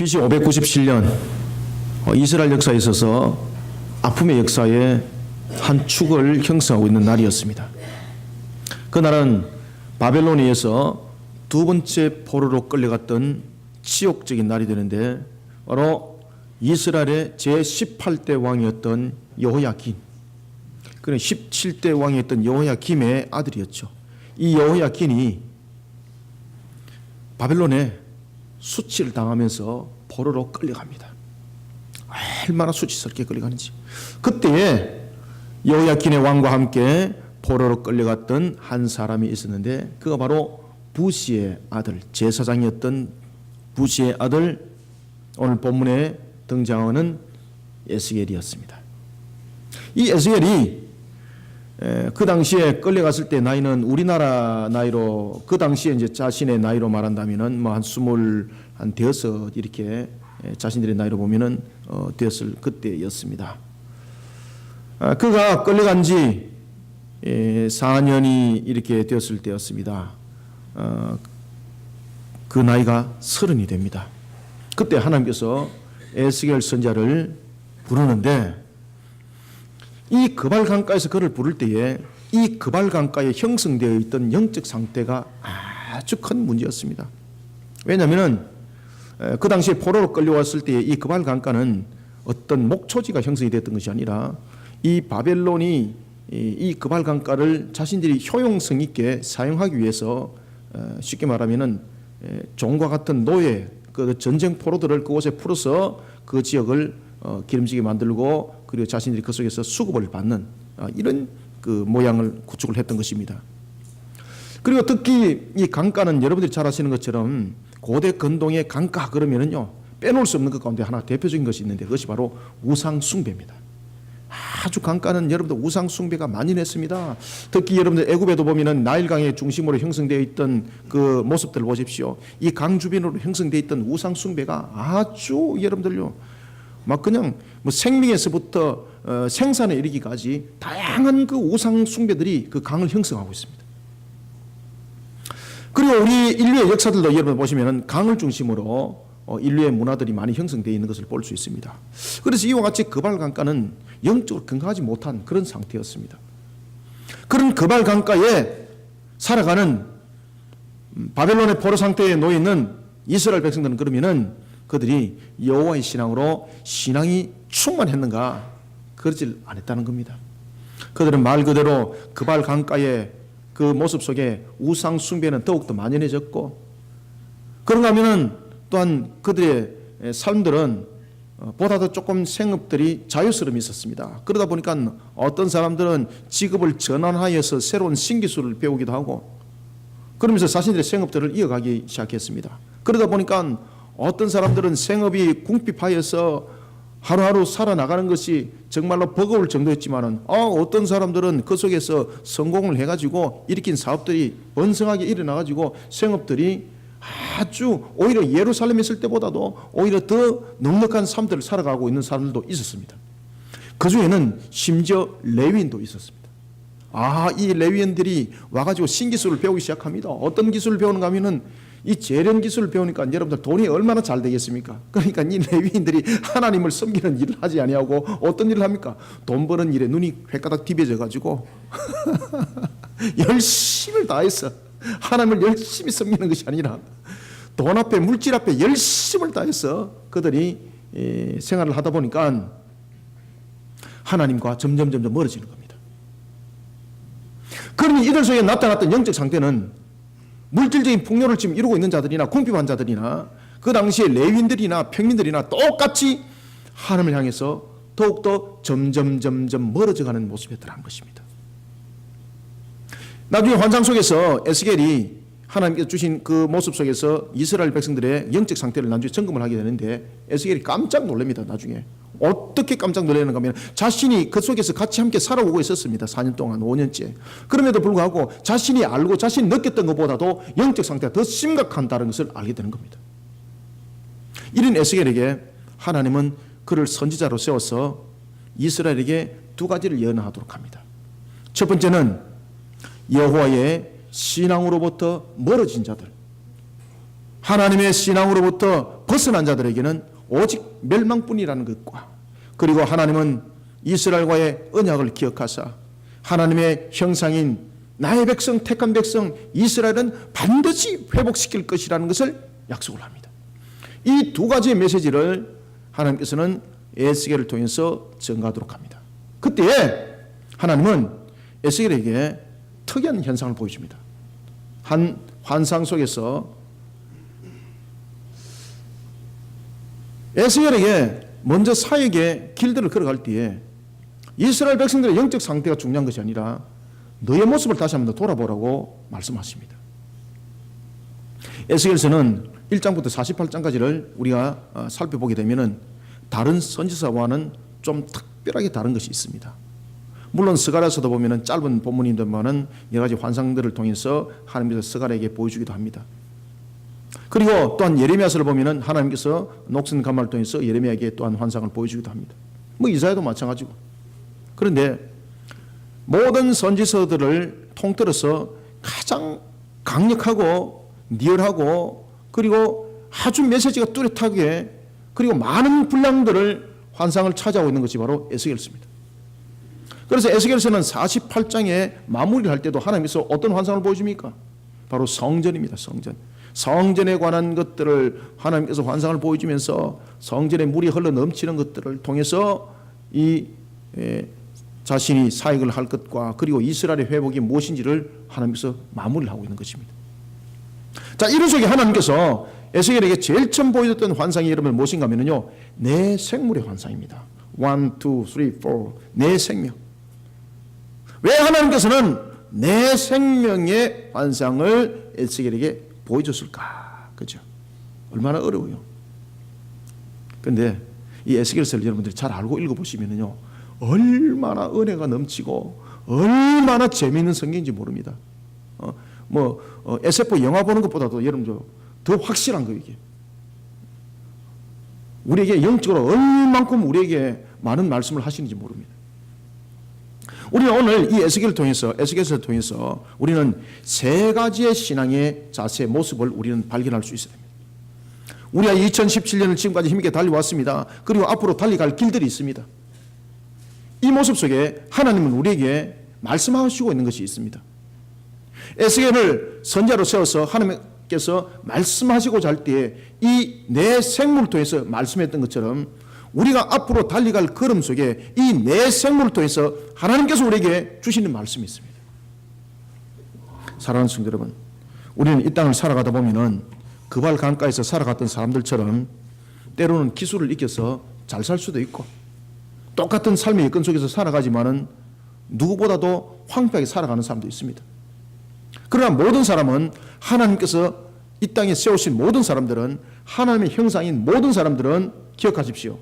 BC 597년 이스라엘 역사에 있어서 아픔의 역사의 한 축을 형성하고 있는 날이었습니다. 그날은 바벨론에 의해서 두 번째 포로로 끌려갔던 치욕적인 날이 되는데, 바로 이스라엘의 제18대 왕이었던 여호야긴, 그는 17대 왕이었던 여호야김의 아들이었죠. 이 여호야긴이 바벨론에 수치를 당하면서 포로로 끌려갑니다. 얼마나 수치스럽게 끌려가는지. 그때에 여호야긴의 왕과 함께 포로로 끌려갔던 한 사람이 있었는데, 그가 바로 부시의 아들, 제사장이었던 부시의 아들, 오늘 본문에 등장하는 에스겔이었습니다. 이 에스겔이 그 당시에 끌려갔을 때 나이는 우리나라 나이로, 그 당시에 이제 자신의 나이로 말한다면은 뭐 한 25, 이렇게 자신들의 나이로 보면은 되었을 그때였습니다. 그가 끌려간 지 4년이 이렇게 되었을 때였습니다. 그 나이가 30이 됩니다. 그때 하나님께서 에스겔 선지자를 부르는데, 이 그발 강가에서 그를 부를 때에 이 그발 강가에 형성되어 있던 영적 상태가 아주 큰 문제였습니다. 왜냐하면 그 당시에 포로로 끌려왔을 때 이 그발 강가는 어떤 목초지가 형성이 됐던 것이 아니라, 이 바벨론이 이 그발 강가를 자신들이 효용성 있게 사용하기 위해서 쉽게 말하면은 종과 같은 노예, 그 전쟁 포로들을 그곳에 풀어서 그 지역을 기름지게 만들고, 그리고 자신들이 그 속에서 수급을 받는 이런 그 모양을 구축을 했던 것입니다. 그리고 특히 이 강가는 여러분들이 잘 아시는 것처럼 고대 근동의 강가 그러면은요, 빼놓을 수 없는 것 가운데 하나 대표적인 것이 있는데, 그것이 바로 우상 숭배입니다. 아주 강가는 여러분들 우상 숭배가 만연했습니다. 특히 여러분들 애굽에도 보면은 나일강의 중심으로 형성되어 있던 그 모습들을 보십시오. 이 강 주변으로 형성되어 있던 우상 숭배가 아주 여러분들요, 막 그냥 뭐 생명에서부터 생산에 이르기까지 다양한 그 우상 숭배들이 그 강을 형성하고 있습니다. 그리고 우리 인류의 역사들도 여러분 보시면은 강을 중심으로 인류의 문화들이 많이 형성되어 있는 것을 볼 수 있습니다. 그래서 이와 같이 그발 강가는 영적으로 건강하지 못한 그런 상태였습니다. 그런 그발 강가에 살아가는 바벨론의 포로 상태에 놓여 있는 이스라엘 백성들은 그러면은 그들이 여호와의 신앙으로 신앙이 충만했는가? 그러질 않았다는 겁니다. 그들은 말 그대로 그발 강가의 그 모습 속에 우상 숭배는 더욱더 만연해졌고, 그런가 하면은 또한 그들의 삶들은 보다도 조금 생업들이 자유스러움이 있었습니다. 그러다 보니까 어떤 사람들은 직업을 전환하여서 새로운 신기술을 배우기도 하고, 그러면서 자신들의 생업들을 이어가기 시작했습니다. 그러다 보니까 어떤 사람들은 생업이 궁핍하여서 하루하루 살아나가는 것이 정말로 버거울 정도였지만은, 어떤 사람들은 그 속에서 성공을 해가지고 일으킨 사업들이 번성하게 일어나가지고 생업들이 아주 오히려 예루살렘에 있을 때보다도 오히려 더 넉넉한 삶들을 살아가고 있는 사람들도 있었습니다. 그 중에는 심지어 레위인도 있었습니다. 이 레위인들이 와가지고 신기술을 배우기 시작합니다. 어떤 기술을 배우는가 하면은 이 재련 기술을 배우니까 여러분들 돈이 얼마나 잘 되겠습니까? 그러니까 이 레위인들이 하나님을 섬기는 일을 하지 아니하고 어떤 일을 합니까? 돈 버는 일에 눈이 횟가닥 디벼져 가지고 열심을 다해서 하나님을 열심히 섬기는 것이 아니라 돈 앞에, 물질 앞에 열심을 다해서 그들이 생활을 하다 보니까 하나님과 점점 멀어지는 겁니다. 그러니 이들 속에 나타났던 영적 상태는 물질적인 풍요를 지금 이루고 있는 자들이나 궁핍한 자들이나 그 당시에 레위인들이나 평민들이나 똑같이 하나님을 향해서 더욱더 점점 멀어져가는 모습에 들어간 것입니다. 나중에 환상 속에서 에스겔이 하나님께서 주신 그 모습 속에서 이스라엘 백성들의 영적 상태를 나중에 점검을 하게 되는데, 에스겔이 깜짝 놀랍니다. 나중에 어떻게 깜짝 놀라는가 하면, 자신이 그 속에서 같이 함께 살아오고 있었습니다. 4년 동안, 5년째. 그럼에도 불구하고 자신이 알고 자신이 느꼈던 것보다도 영적 상태가 더 심각한다는 것을 알게 되는 겁니다. 이런 에스겔에게 하나님은 그를 선지자로 세워서 이스라엘에게 두 가지를 예언하도록 합니다. 첫 번째는 여호와의 신앙으로부터 멀어진 자들, 하나님의 신앙으로부터 벗어난 자들에게는 오직 멸망뿐이라는 것과, 그리고 하나님은 이스라엘과의 언약을 기억하사 하나님의 형상인 나의 백성, 택한 백성 이스라엘은 반드시 회복시킬 것이라는 것을 약속을 합니다. 이 두 가지의 메시지를 하나님께서는 에스겔을 통해서 전가하도록 합니다. 그때에 하나님은 에스겔에게 특이한 현상을 보여줍니다. 한 환상 속에서 에스겔에게 먼저 사역의 길들을 걸어갈 때에 이스라엘 백성들의 영적 상태가 중요한 것이 아니라 너의 모습을 다시 한번 더 돌아보라고 말씀하십니다. 에스겔서는 1장부터 48장까지를 우리가 살펴보게 되면 다른 선지서와는 좀 특별하게 다른 것이 있습니다. 물론 스가랴서도 보면 짧은 본문인데만은 여러 가지 환상들을 통해서 하나님께서 스가랴에게 보여주기도 합니다. 그리고 또한 예레미야서를 보면 하나님께서 녹슨 가마를 통해서 예레미야에게 또한 환상을 보여주기도 합니다. 뭐 이사야도 마찬가지고. 그런데 모든 선지서들을 통틀어서 가장 강력하고 리얼하고 그리고 아주 메시지가 뚜렷하게 그리고 많은 분량들을 환상을 찾아오고 있는 것이 바로 에스겔서입니다. 그래서 에스겔서는 48장에 마무리를 할 때도 하나님께서 어떤 환상을 보여줍니까? 바로 성전입니다. 성전에 관한 것들을 하나님께서 환상을 보여주면서 성전에 물이 흘러 넘치는 것들을 통해서 이 자신이 사역을 할 것과 그리고 이스라엘의 회복이 무엇인지를 하나님께서 마무리를 하고 있는 것입니다. 자, 이런 속에 하나님께서 에스겔에게 제일 처음 보여줬던 환상이 여러분 무엇인가 하면요, 내 생물의 환상입니다. 1, 2, 3, 4 내 생명. 왜 하나님께서는 내 생명의 환상을 에스겔에게 보여줬을까? 그죠? 얼마나 어려워요. 그런데 이 에스겔서를 여러분들이 잘 알고 읽어보시면요, 얼마나 은혜가 넘치고 얼마나 재미있는 성경인지 모릅니다. SF 영화 보는 것보다도 여러분 더 확실한 거예요. 이게 우리에게 영적으로 얼만큼 우리에게 많은 말씀을 하시는지 모릅니다. 우리는 오늘 이 에스겔을 통해서 우리는 세 가지의 신앙의 자세, 모습을 우리는 발견할 수 있어야 됩니다. 우리가 2017년을 지금까지 힘있게 달려왔습니다. 그리고 앞으로 달려갈 길들이 있습니다. 이 모습 속에 하나님은 우리에게 말씀하시고 있는 것이 있습니다. 에스겔을 선지자로 세워서 하나님께서 말씀하시고자 할 때에 이 내 생물을 통해서 말씀했던 것처럼 우리가 앞으로 달려갈 걸음 속에 이 내 생물을 통해서 하나님께서 우리에게 주시는 말씀이 있습니다. 사랑하는 성도 여러분, 우리는 이 땅을 살아가다 보면은 그발 강가에서 살아갔던 사람들처럼 때로는 기술을 익혀서 잘 살 수도 있고 똑같은 삶의 여건 속에서 살아가지만은 누구보다도 황폐하게 살아가는 사람도 있습니다. 그러나 모든 사람은 하나님께서 이 땅에 세우신 모든 사람들은 하나님의 형상인 모든 사람들은 기억하십시오.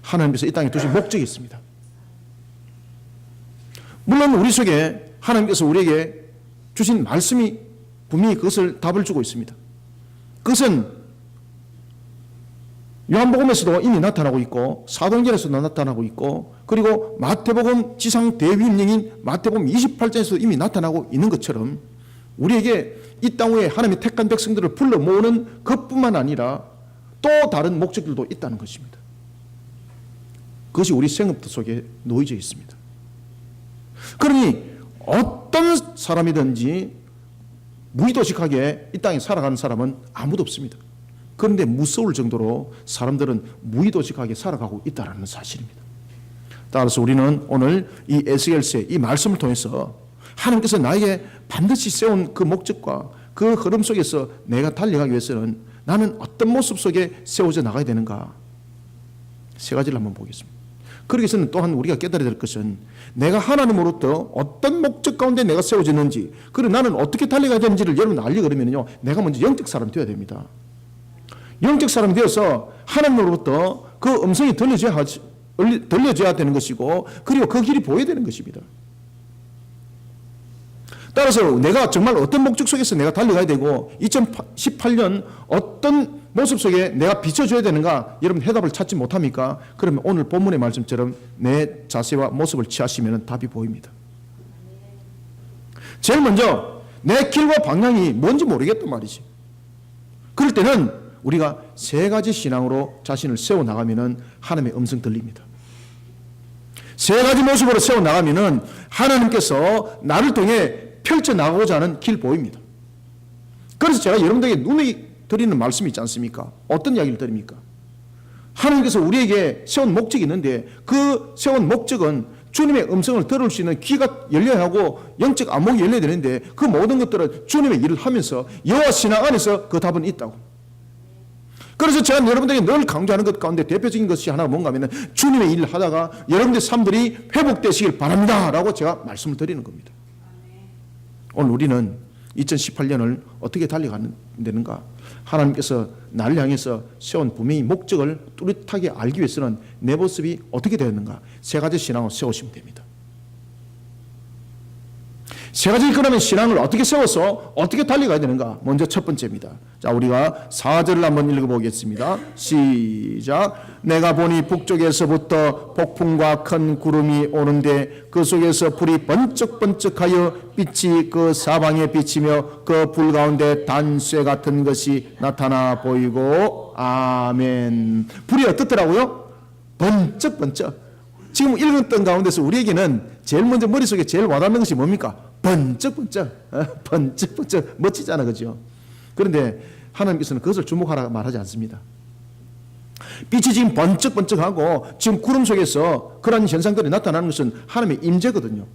하나님께서 이 땅에 두신 목적이 있습니다. 물론 우리 속에 하나님께서 우리에게 주신 말씀이 분명히 그것을 답을 주고 있습니다. 그것은 요한복음에서도 이미 나타나고 있고 사도행전에서도 나타나고 있고 그리고 마태복음 지상 대위임령인 마태복음 28장에서도 이미 나타나고 있는 것처럼 우리에게 이 땅 위에 하나님의 택한 백성들을 불러 모으는 것뿐만 아니라 또 다른 목적들도 있다는 것입니다. 그것이 우리 생업도 속에 놓여져 있습니다. 그러니 어떤 사람이든지 무의도식하게 이 땅에 살아가는 사람은 아무도 없습니다. 그런데 무서울 정도로 사람들은 무의도식하게 살아가고 있다는 사실입니다. 따라서 우리는 오늘 이 에스겔서의 이 말씀을 통해서 하나님께서 나에게 반드시 세운 그 목적과 그 흐름 속에서 내가 달려가기 위해서는 나는 어떤 모습 속에 세워져 나가야 되는가, 세 가지를 한번 보겠습니다. 그러기 위해서는 또한 우리가 깨달아야 될 것은 내가 하나님으로부터 어떤 목적 가운데 내가 세워졌는지, 그리고 나는 어떻게 달려가야 되는지를 여러분 알려 그러면요, 내가 먼저 영적 사람이 되어야 됩니다. 영적 사람이 되어서 하나님으로부터 그 음성이 들려줘야 되는 것이고, 그리고 그 길이 보여야 되는 것입니다. 따라서 내가 정말 어떤 목적 속에서 내가 달려가야 되고 2018년 어떤 모습 속에 내가 비춰줘야 되는가, 여러분 해답을 찾지 못합니까? 그러면 오늘 본문의 말씀처럼 내 자세와 모습을 취하시면 답이 보입니다. 제일 먼저 내 길과 방향이 뭔지 모르겠단 말이지. 그럴 때는 우리가 세 가지 신앙으로 자신을 세워나가면 하나님의 음성 들립니다. 세 가지 모습으로 세워나가면 하나님께서 나를 통해 펼쳐나가고자 하는 길 보입니다. 그래서 제가 여러분들에게 눈에 드리는 말씀이 있지 않습니까? 어떤 이야기를 드립니까? 하나님께서 우리에게 세운 목적이 있는데 그 세운 목적은 주님의 음성을 들을 수 있는 귀가 열려야 하고 영적 안목이 열려야 되는데 그 모든 것들은 주님의 일을 하면서 여호와 신앙 안에서 그 답은 있다고. 그래서 제가 여러분들에게 늘 강조하는 것 가운데 대표적인 것이 하나가 뭔가 하면 주님의 일을 하다가 여러분들 삶들이 회복되시길 바랍니다 라고 제가 말씀을 드리는 겁니다. 오늘 우리는 2018년을 어떻게 달려가는 되는가? 하나님께서 나를 향해서 세운 분명히 목적을 뚜렷하게 알기 위해서는 내 모습이 어떻게 되었는가? 세 가지 신앙을 세우시면 됩니다. 세 가지 그러면 신앙을 어떻게 세워서 어떻게 달려가야 되는가? 먼저 첫 번째입니다. 자, 우리가 4절을 한번 읽어보겠습니다. 시작. 내가 보니 북쪽에서부터 폭풍과 큰 구름이 오는데 그 속에서 불이 번쩍번쩍하여 빛이 그 사방에 비치며 그 불 가운데 단쇠 같은 것이 나타나 보이고. 아멘. 불이 어떻더라고요? 번쩍번쩍. 지금 읽었던 가운데서 우리에게는 제일 먼저 머릿속에 제일 와닿는 것이 뭡니까? 번쩍번쩍. 번쩍번쩍. 멋지잖아, 그죠? 그런데 하나님께서는 그것을 주목하라 말하지 않습니다. 빛이 지금 번쩍번쩍하고 지금 구름 속에서 그런 현상들이 나타나는 것은 하나님의 임재거든요.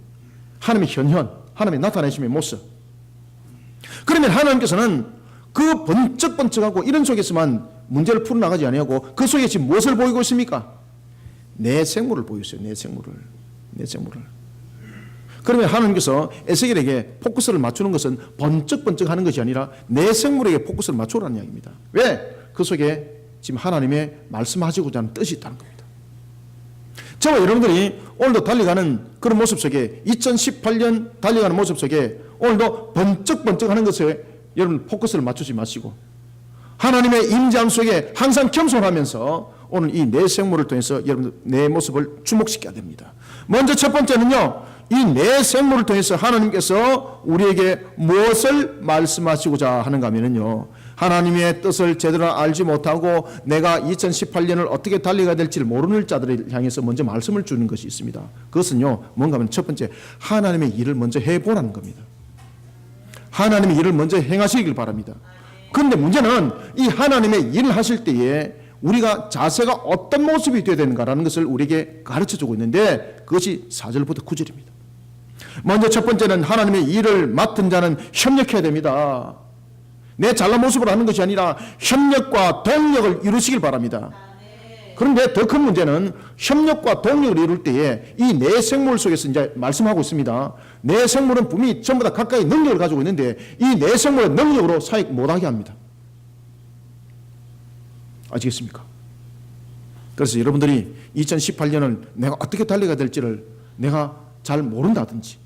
하나님의 현현, 하나님의 나타내심의 모습. 그러면 하나님께서는 그 번쩍번쩍하고 이런 속에서만 문제를 풀어나가지 아니하고 그 속에 지금 무엇을 보이고 있습니까? 내 생물을 보이고 있어요. 내 생물을. 그러면 하나님께서 에스겔에게 포커스를 맞추는 것은 번쩍번쩍하는 것이 아니라 내 생물에게 포커스를 맞추라는 이야기입니다. 왜? 그 속에 지금 하나님의 말씀하시고자 하는 뜻이 있다는 겁니다. 저와 여러분들이 오늘도 달려가는 그런 모습 속에 2018년 달려가는 모습 속에 오늘도 번쩍번쩍하는 것에 여러분 포커스를 맞추지 마시고 하나님의 임재함 속에 항상 겸손하면서 오늘 이 내 생물을 통해서 여러분 내 모습을 주목시켜야 됩니다. 먼저 첫 번째는요, 이 내 생물을 통해서 하나님께서 우리에게 무엇을 말씀하시고자 하는가 하면요, 하나님의 뜻을 제대로 알지 못하고 내가 2018년을 어떻게 달려가야 될지를 모르는 자들을 향해서 먼저 말씀을 주는 것이 있습니다. 그것은요, 뭔가 하면 첫 번째, 하나님의 일을 먼저 해보라는 겁니다. 하나님의 일을 먼저 행하시길 바랍니다. 그런데 문제는 이 하나님의 일을 하실 때에 우리가 자세가 어떤 모습이 되어야 되는가라는 것을 우리에게 가르쳐주고 있는데 그것이 4절부터 9절입니다. 먼저 첫 번째는 하나님의 일을 맡은 자는 협력해야 됩니다. 내 잘난 모습으로 하는 것이 아니라 협력과 동력을 이루시길 바랍니다. 그런데 더 큰 문제는 협력과 동력을 이룰 때에 이 내 생물 속에서 이제 말씀하고 있습니다. 내 생물은 분명히 전부 다 각각의 능력을 가지고 있는데 이 내 생물의 능력으로 사역 못하게 합니다. 아시겠습니까? 그래서 여러분들이 2018년을 내가 어떻게 달려가야 될지를 내가 잘 모른다든지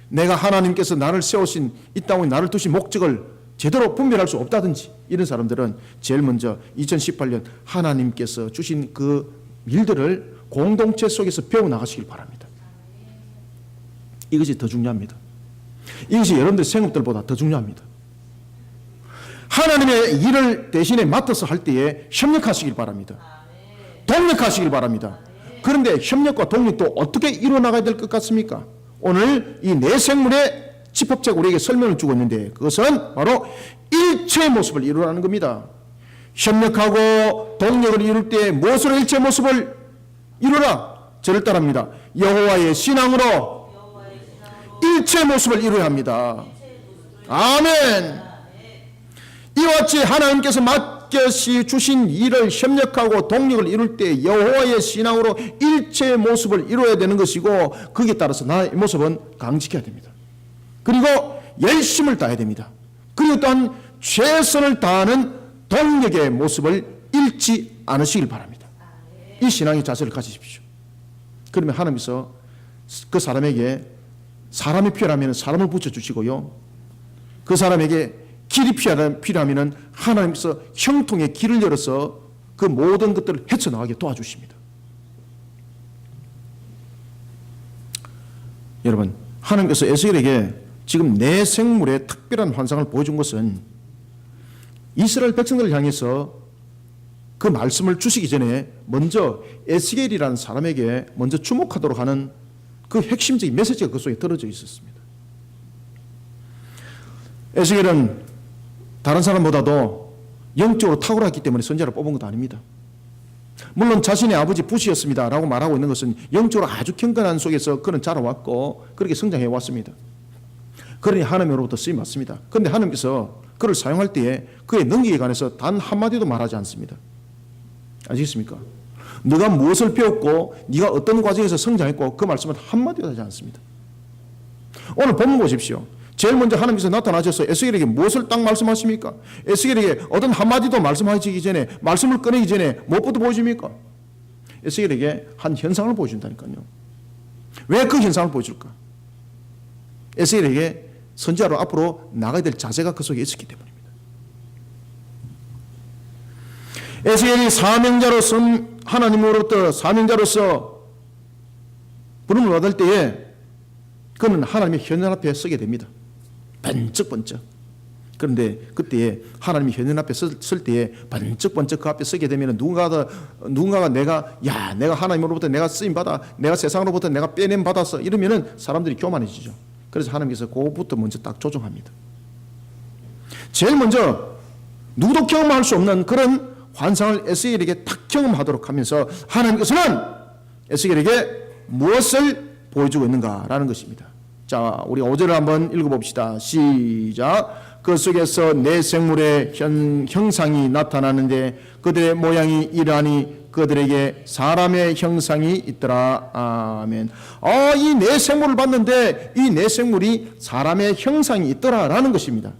내가 하나님께서 나를 세우신 이 땅에 나를 두신 목적을 제대로 분별할 수 없다든지 이런 사람들은 제일 먼저 2018년 하나님께서 주신 그 일들을 공동체 속에서 배워나가시길 바랍니다. 이것이 더 중요합니다. 이것이 여러분들 생업들보다 더 중요합니다. 하나님의 일을 대신에 맡아서 할 때에 협력하시길 바랍니다. 동력하시길 바랍니다. 그런데 협력과 동력도 어떻게 이루어나가야 될 것 같습니까? 오늘 이 내 생물의 집합책 우리에게 설명을 주고 있는데 그것은 바로 일체의 모습을 이루라는 겁니다. 협력하고 동력을 이룰 때 무엇으로 일체의 모습을 이루라? 저를 따라합니다. 여호와의 신앙으로 일체의 모습을 이루어야 합니다. 아멘. 이와 같이 하나님께서 맡겨시 주신 일을 협력하고 동력을 이룰 때 여호와의 신앙으로 일체의 모습을 이루어야 되는 것이고 거기에 따라서 나의 모습은 강직해야 됩니다. 그리고 열심을 다해야 됩니다. 그리고 또한 최선을 다하는 동력의 모습을 잃지 않으시길 바랍니다. 이 신앙의 자세를 가지십시오. 그러면 하나님께서 그 사람에게 사람이 필요하면 사람을 붙여주시고요. 그 사람에게 길이 필요하면 하나님께서 형통의 길을 열어서 그 모든 것들을 헤쳐나가게 도와주십니다. 여러분, 하나님께서 에스겔에게 지금 내 생물의 특별한 환상을 보여준 것은 이스라엘 백성들을 향해서 그 말씀을 주시기 전에 먼저 에스겔이라는 사람에게 먼저 주목하도록 하는 그 핵심적인 메시지가 그 속에 들어져 있었습니다. 에스겔은 다른 사람보다도 영적으로 탁월했기 때문에 선지자를 뽑은 것도 아닙니다. 물론 자신의 아버지 붓이었습니다 라고 말하고 있는 것은 영적으로 아주 경건한 속에서 그는 자라왔고 그렇게 성장해 왔습니다. 그러니 하나님으로부터 쓰임 받습니다. 그런데 하나님께서 그를 사용할 때에 그의 능력에 관해서 단 한마디도 말하지 않습니다. 아시겠습니까? 네가 무엇을 배웠고 네가 어떤 과정에서 성장했고 그 말씀은 한마디도 하지 않습니다. 오늘 본문 보십시오. 제일 먼저 하나님께서 나타나셔서 에스겔에게 무엇을 딱 말씀하십니까? 에스겔에게 어떤 한마디도 말씀하시기 전에, 말씀을 꺼내기 전에 무엇부터 보여줍니까? 에스겔에게 한 현상을 보여준다니까요. 왜 그 현상을 보여줄까? 에스겔에게 선지자로 앞으로 나가야 될 자세가 그 속에 있었기 때문입니다. 에스겔이 사명자로서, 하나님으로부터 사명자로서 부름을 받을 때에 그는 하나님의 현현 앞에 서게 됩니다. 번쩍번쩍. 그런데 그때에 하나님이 현현 앞에 설 때에 번쩍번쩍 그 앞에 서게 되면 누군가가 내가 하나님으로부터 내가 쓰임받아, 내가 세상으로부터 내가 빼냄 받았어 이러면은 사람들이 교만해지죠. 그래서 하나님께서 그것부터 먼저 딱 조정합니다. 제일 먼저 누구도 경험할 수 없는 그런 환상을 에스겔에게 딱 경험하도록 하면서 하나님께서는 에스겔에게 무엇을 보여주고 있는가라는 것입니다. 자, 우리 5절을 한번 읽어봅시다. 시작. 그 속에서 내 생물의 형상이 나타나는데 그들의 모양이 이러하니 그들에게 사람의 형상이 있더라. 아멘. 이 내 생물을 봤는데 이 내 생물이 사람의 형상이 있더라라는 것입니다.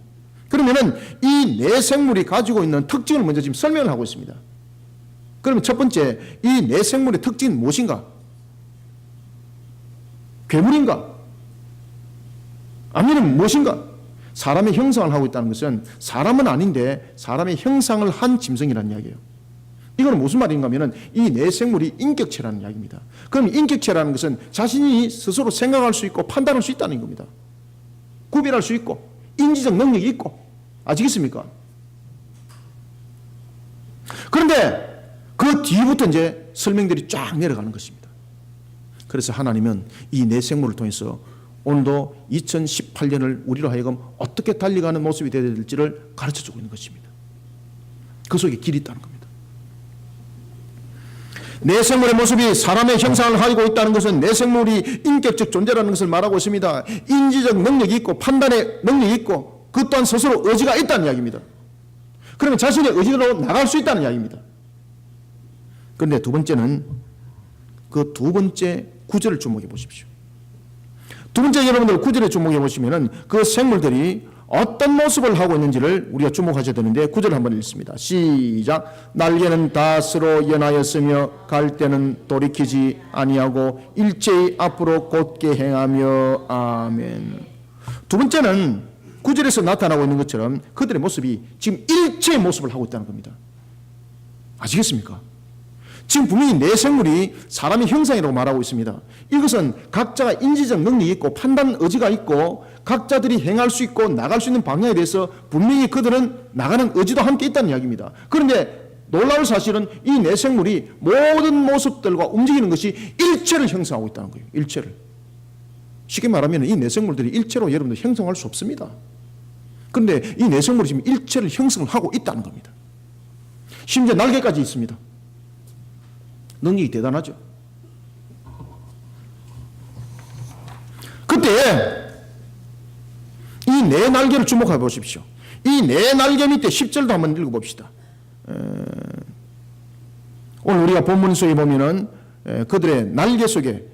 그러면은 이 내 생물이 가지고 있는 특징을 먼저 지금 설명을 하고 있습니다. 그러면 첫 번째, 이 내 생물의 특징은 무엇인가? 괴물인가? 아니면 무엇인가? 사람의 형상을 하고 있다는 것은 사람은 아닌데 사람의 형상을 한 짐승이라는 이야기예요. 이건 무슨 말인가 하면 이 내 생물이 인격체라는 이야기입니다. 그럼 인격체라는 것은 자신이 스스로 생각할 수 있고 판단할 수 있다는 겁니다. 구별할 수 있고 인지적 능력이 있고. 아시겠습니까? 그런데 그 뒤부터 이제 설명들이 쫙 내려가는 것입니다. 그래서 하나님은 이 내 생물을 통해서 오늘도 2018년을 우리로 하여금 어떻게 달려가는 모습이 되어야 될지를 가르쳐주고 있는 것입니다. 그 속에 길이 있다는 겁니다. 내 생물의 모습이 사람의 형상을 가지고 있다는 것은 내 생물이 인격적 존재라는 것을 말하고 있습니다. 인지적 능력이 있고 판단의 능력이 있고 그 또한 스스로 의지가 있다는 이야기입니다. 그러면 자신의 의지로 나갈 수 있다는 이야기입니다. 그런데 두 번째는 그 두 번째 구절을 주목해 보십시오. 두 번째 여러분들 구절에 주목해 보시면은 그 생물들이 어떤 모습을 하고 있는지를 우리가 주목하셔야 되는데 구절을 한번 읽습니다. 시작. 날개는 닷으로 연하였으며 갈대는 돌이키지 아니하고 일제히 앞으로 곧게 행하며. 아멘. 두 번째는 구절에서 나타나고 있는 것처럼 그들의 모습이 지금 일체의 모습을 하고 있다는 겁니다. 아시겠습니까? 지금 분명히 내 생물이 사람의 형상이라고 말하고 있습니다. 이것은 각자가 인지적 능력이 있고 판단 의지가 있고 각자들이 행할 수 있고 나갈 수 있는 방향에 대해서 분명히 그들은 나가는 의지도 함께 있다는 이야기입니다. 그런데 놀라운 사실은 이 내 생물이 모든 모습들과 움직이는 것이 일체를 형성하고 있다는 거예요. 일체를. 쉽게 말하면 이 내 생물들이 일체로 여러분들 형성할 수 없습니다. 그런데 이 내 생물이 지금 일체를 형성을 하고 있다는 겁니다. 심지어 날개까지 있습니다. 능력이 대단하죠. 그때 이 네 날개를 주목해 보십시오. 이 네 날개 밑에 10절도 한번 읽어봅시다. 오늘 우리가 본문 속에 보면은 그들의 날개 속에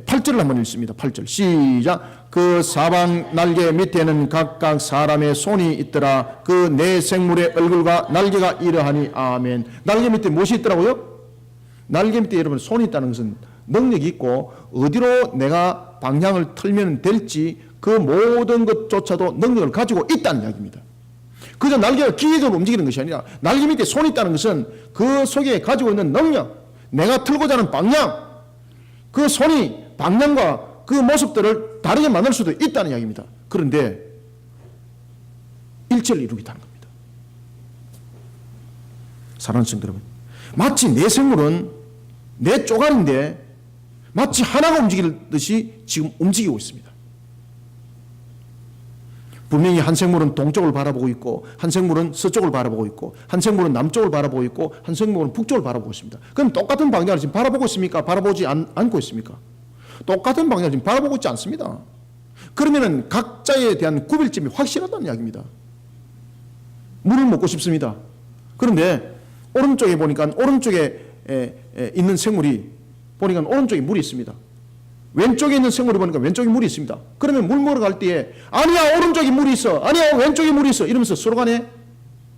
8절을 한번 읽습니다. 8절 시작. 그 사방 날개 밑에는 각각 사람의 손이 있더라. 그 네 생물의 얼굴과 날개가 이러하니. 아멘. 날개 밑에 무엇이 있더라고요? 날개 밑에 여러분 손이 있다는 것은 능력이 있고 어디로 내가 방향을 틀면 될지 그 모든 것조차도 능력을 가지고 있다는 이야기입니다. 그저 날개가 기계적으로 움직이는 것이 아니라 날개 밑에 손이 있다는 것은 그 속에 가지고 있는 능력, 내가 틀고자 하는 방향, 그 손이 방향과 그 모습들을 다르게 만들 수도 있다는 이야기입니다. 그런데 일체를 이루겠다는 겁니다. 사랑하는 성도 여러분, 마치 내 생물은 내 쪼가리인데 마치 하나가 움직이듯이 지금 움직이고 있습니다. 분명히 한 생물은 동쪽을 바라보고 있고, 한 생물은 서쪽을 바라보고 있고, 한 생물은 남쪽을 바라보고 있고, 한 생물은 북쪽을 바라보고 있습니다. 그럼 똑같은 방향을 지금 바라보고 있습니까? 바라보지 않고 있습니까? 똑같은 방향을 지금 바라보고 있지 않습니다. 그러면은 각자에 대한 구별점이 확실하다는 이야기입니다. 물을 먹고 싶습니다. 그런데 오른쪽에 보니까 오른쪽에 있는 생물이 보니까 오른쪽에 물이 있습니다. 왼쪽에 있는 생물을 보니까 왼쪽에 물이 있습니다. 그러면 물 먹으러 갈 때에 아니야 오른쪽에 물이 있어, 아니야 왼쪽에 물이 있어 이러면서 서로 간에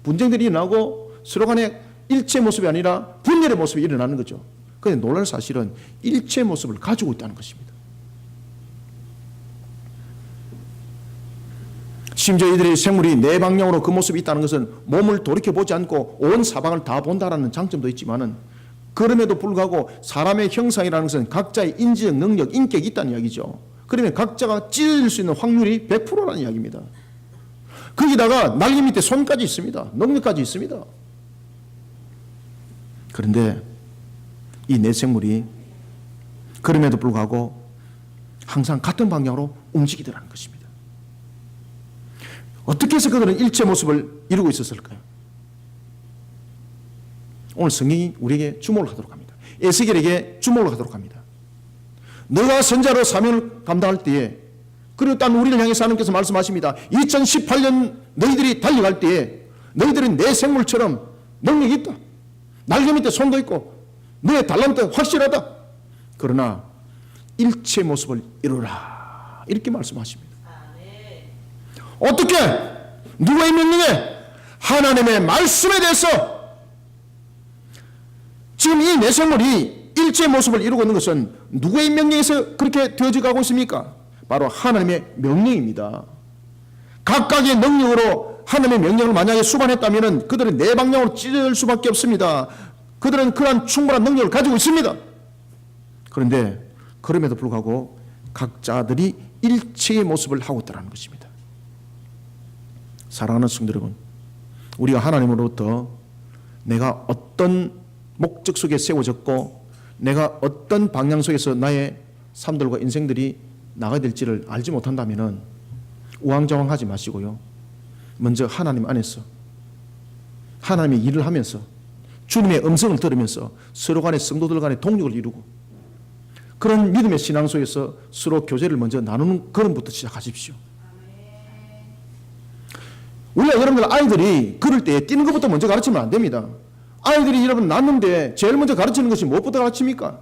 분쟁들이 일어나고 서로 간에 일체 모습이 아니라 분열의 모습이 일어나는 거죠. 그런데 놀랄 사실은 일체 모습을 가지고 있다는 것입니다. 심지어 이들의 생물이 내 방향으로 그 모습이 있다는 것은 몸을 돌이켜보지 않고 온 사방을 다 본다라는 장점도 있지만은, 그럼에도 불구하고 사람의 형상이라는 것은 각자의 인지적 능력, 인격이 있다는 이야기죠. 그러면 각자가 찢어질 수 있는 확률이 100%라는 이야기입니다. 거기다가 날개 밑에 손까지 있습니다. 능력까지 있습니다. 그런데 이 내 생물이 그럼에도 불구하고 항상 같은 방향으로 움직이더라는 것입니다. 어떻게 해서 그들은 일체 모습을 이루고 있었을까요? 오늘 성경이 우리에게 주목을 하도록 합니다. 에스겔에게 주목을 하도록 합니다. 너가 선자로 사명을 감당할 때에, 그리고 또 우리를 향해서 하나님께서 말씀하십니다. 2018년 너희들이 달려갈 때에 너희들은 내 생물처럼 능력이 있다. 날개 밑에 손도 있고 너의 달란트가 확실하다. 그러나 일체 모습을 이루라. 이렇게 말씀하십니다. 어떻게? 누구의 명령에? 하나님의 말씀에 대해서. 지금 이 내생물이 일체 모습을 이루고 있는 것은 누구의 명령에서 그렇게 되어져 가고 있습니까? 바로 하나님의 명령입니다. 각각의 능력으로 하나님의 명령을 만약에 수반했다면 그들은 내 방향으로 찢어질 수밖에 없습니다. 그들은 그러한 충분한 능력을 가지고 있습니다. 그런데 그럼에도 불구하고 각자들이 일체의 모습을 하고 있다는 것입니다. 사랑하는 성도 여러분, 우리가 하나님으로부터 내가 어떤 목적 속에 세워졌고 내가 어떤 방향 속에서 나의 삶들과 인생들이 나가야 될지를 알지 못한다면 우왕좌왕하지 마시고요, 먼저 하나님 안에서 하나님의 일을 하면서 주님의 음성을 들으면서 서로 간의 성도들 간의 동력을 이루고 그런 믿음의 신앙 속에서 서로 교제를 먼저 나누는 그런부터 시작하십시오. 우리가 여러분들 아이들이 걸을 때 뛰는 것부터 먼저 가르치면 안 됩니다. 아이들이 여러분 낳는데 제일 먼저 가르치는 것이 무엇부터 가르칩니까?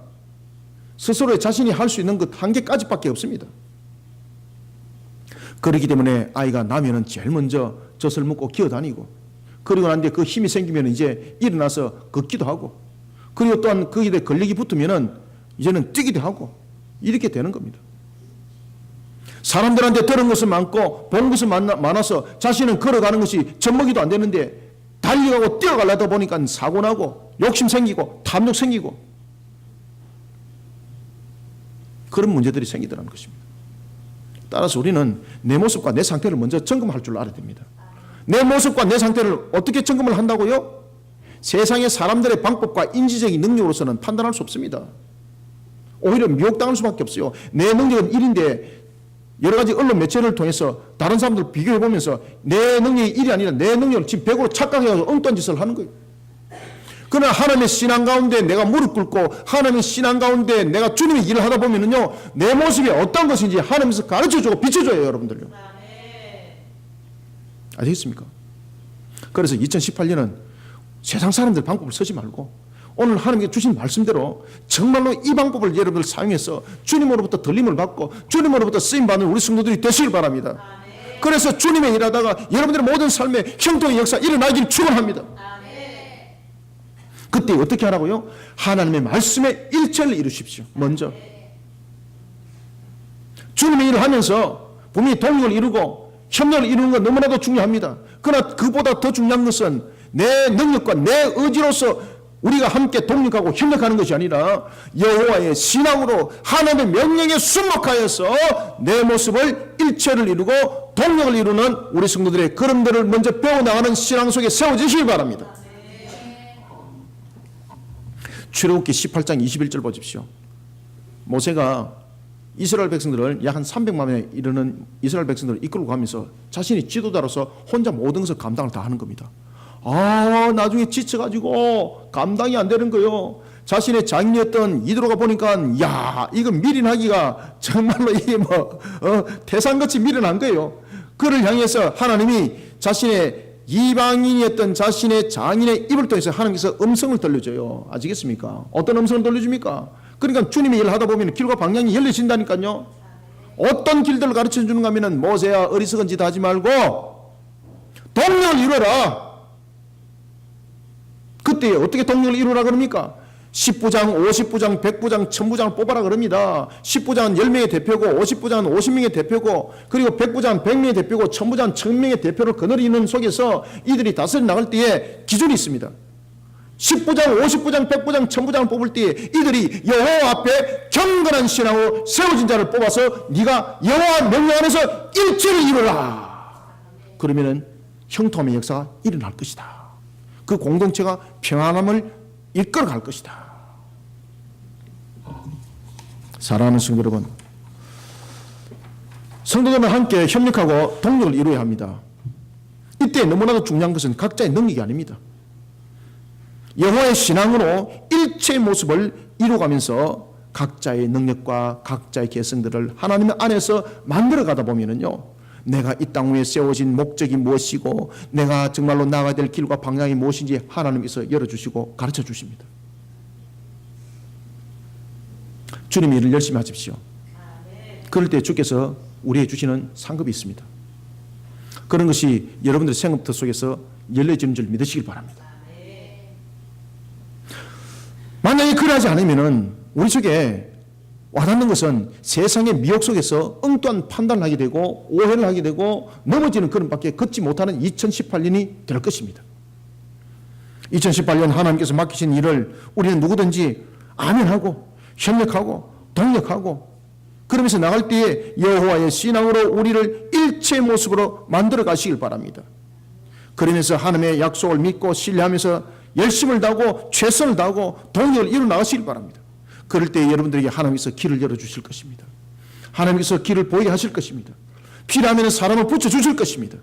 스스로의 자신이 할 수 있는 것 한 개까지밖에 없습니다. 그렇기 때문에 아이가 나면은 제일 먼저 젖을 먹고 기어다니고, 그리고 난 뒤에 그 힘이 생기면 이제 일어나서 걷기도 하고, 그리고 또한 거기에 걸리기 붙으면은 이제는 뛰기도 하고, 이렇게 되는 겁니다. 사람들한테 들은 것은 많고 본 것은 많아서 자신은 걸어가는 것이 젖먹이도 안 되는데 달려가고 뛰어가려다 보니까 사고 나고 욕심 생기고 탐욕 생기고 그런 문제들이 생기더라는 것입니다. 따라서 우리는 내 모습과 내 상태를 먼저 점검할 줄 알아야 됩니다. 내 모습과 내 상태를 어떻게 점검을 한다고요? 세상의 사람들의 방법과 인지적인 능력으로서는 판단할 수 없습니다. 오히려 미혹당할 수밖에 없어요. 내 능력은 1인데 여러 가지 언론 매체를 통해서 다른 사람들 비교해 보면서 내 능력이 1이 아니라 내 능력을 지금 100으로 착각해서 엉뚱한 짓을 하는 거예요. 그러나 하나님의 신앙 가운데 내가 무릎 꿇고 하나님의 신앙 가운데 내가 주님의 일을 하다 보면은요, 내 모습이 어떤 것인지 하나님께서 가르쳐주고 비춰줘요, 여러분들요. 아시겠습니까? 그래서 2018년은 세상 사람들 방법을 쓰지 말고 오늘 하나님께 주신 말씀대로 정말로 이 방법을 여러분들 사용해서 주님으로부터 들림을 받고 주님으로부터 쓰임받는 우리 성도들이 되시길 바랍니다. 그래서 주님의 일하다가 여러분들의 모든 삶에 형통의 역사 일어나길 축원합니다. 그때 어떻게 하라고요? 하나님의 말씀에 일체를 이루십시오. 먼저 주님의 일을 하면서 분명히 동력을 이루고 협력을 이루는 건 너무나도 중요합니다. 그러나 그보다 더 중요한 것은 내 능력과 내 의지로서 우리가 함께 동력하고 협력하는 것이 아니라 여호와의 신앙으로 하나님의 명령에 순목하여서 내 모습을 일체를 이루고 동력을 이루는 우리 성도들의 걸음들을 먼저 배워나가는 신앙 속에 세워지시기 바랍니다. 출애굽기 18장 21절 보십시오. 모세가 이스라엘 백성들을 약 한 300만 명에 이르는 이스라엘 백성들을 이끌고 가면서 자신이 지도자로서 혼자 모든 것을 감당을 다 하는 겁니다. 나중에 지쳐가지고 감당이 안 되는 거요. 자신의 장인이었던 이드로가 보니까 이거 미련하기가 정말로 이게 태산같이 미련한 거예요. 그를 향해서 하나님이 자신의 이방인이었던 자신의 장인의 입을 통해서 하나님께서 음성을 들려줘요. 아시겠습니까? 어떤 음성을 들려줍니까? 그러니까 주님의 일을 하다 보면 길과 방향이 열려진다니까요. 어떤 길들을 가르쳐 주는가 하면 모세야 어리석은 짓 하지 말고 동력을 이루어라. 그때 어떻게 동력을 이루라 그럽니까? 10부장, 50부장, 100부장, 1000부장을 뽑아라 그럽니다. 10부장은 10명의 대표고 50부장은 50명의 대표고 그리고 100부장은 100명의 대표고 1000부장은 1000명의 대표를 거느리는 속에서 이들이 다스려 나갈 때에 기준이 있습니다. 10부장, 50부장, 100부장, 1000부장을 뽑을 때에 이들이 여호와 앞에 경건한 신앙으로 세워진 자를 뽑아서 네가 여호와 명령 안에서 일체를 이루라. 그러면은 형통함의 역사가 일어날 것이다. 그 공동체가 평안함을 이끌어갈 것이다. 사랑하는 성도 여러분, 성도들은 함께 협력하고 동력을 이루어야 합니다. 이때 너무나도 중요한 것은 각자의 능력이 아닙니다. 여호와의 신앙으로 일체의 모습을 이루어가면서 각자의 능력과 각자의 개성들을 하나님 안에서 만들어가다 보면은요, 내가 이 땅 위에 세워진 목적이 무엇이고 내가 정말로 나가야 될 길과 방향이 무엇인지 하나님께서 열어주시고 가르쳐 주십니다. 주님의 일을 열심히 하십시오. 그럴 때 주께서 우리에게 주시는 상급이 있습니다. 그런 것이 여러분들의 생업터 속에서 열려지는 줄 믿으시길 바랍니다. 만약에 그러하지 않으면 우리 속에 와닿는 것은 세상의 미혹 속에서 엉뚱한 판단을 하게 되고 오해를 하게 되고 넘어지는 그런 밖에 걷지 못하는 2018년이 될 것입니다. 2018년 하나님께서 맡기신 일을 우리는 누구든지 아멘하고 협력하고 동력하고 그러면서 나갈 때에 여호와의 신앙으로 우리를 일체의 모습으로 만들어 가시길 바랍니다. 그러면서 하나님의 약속을 믿고 신뢰하면서 열심을 다하고 최선을 다하고 동력을 이루어 나가시길 바랍니다. 그럴 때 여러분들에게 하나님께서 길을 열어주실 것입니다. 하나님께서 길을 보이게 하실 것입니다. 필요하면 사람을 붙여주실 것입니다.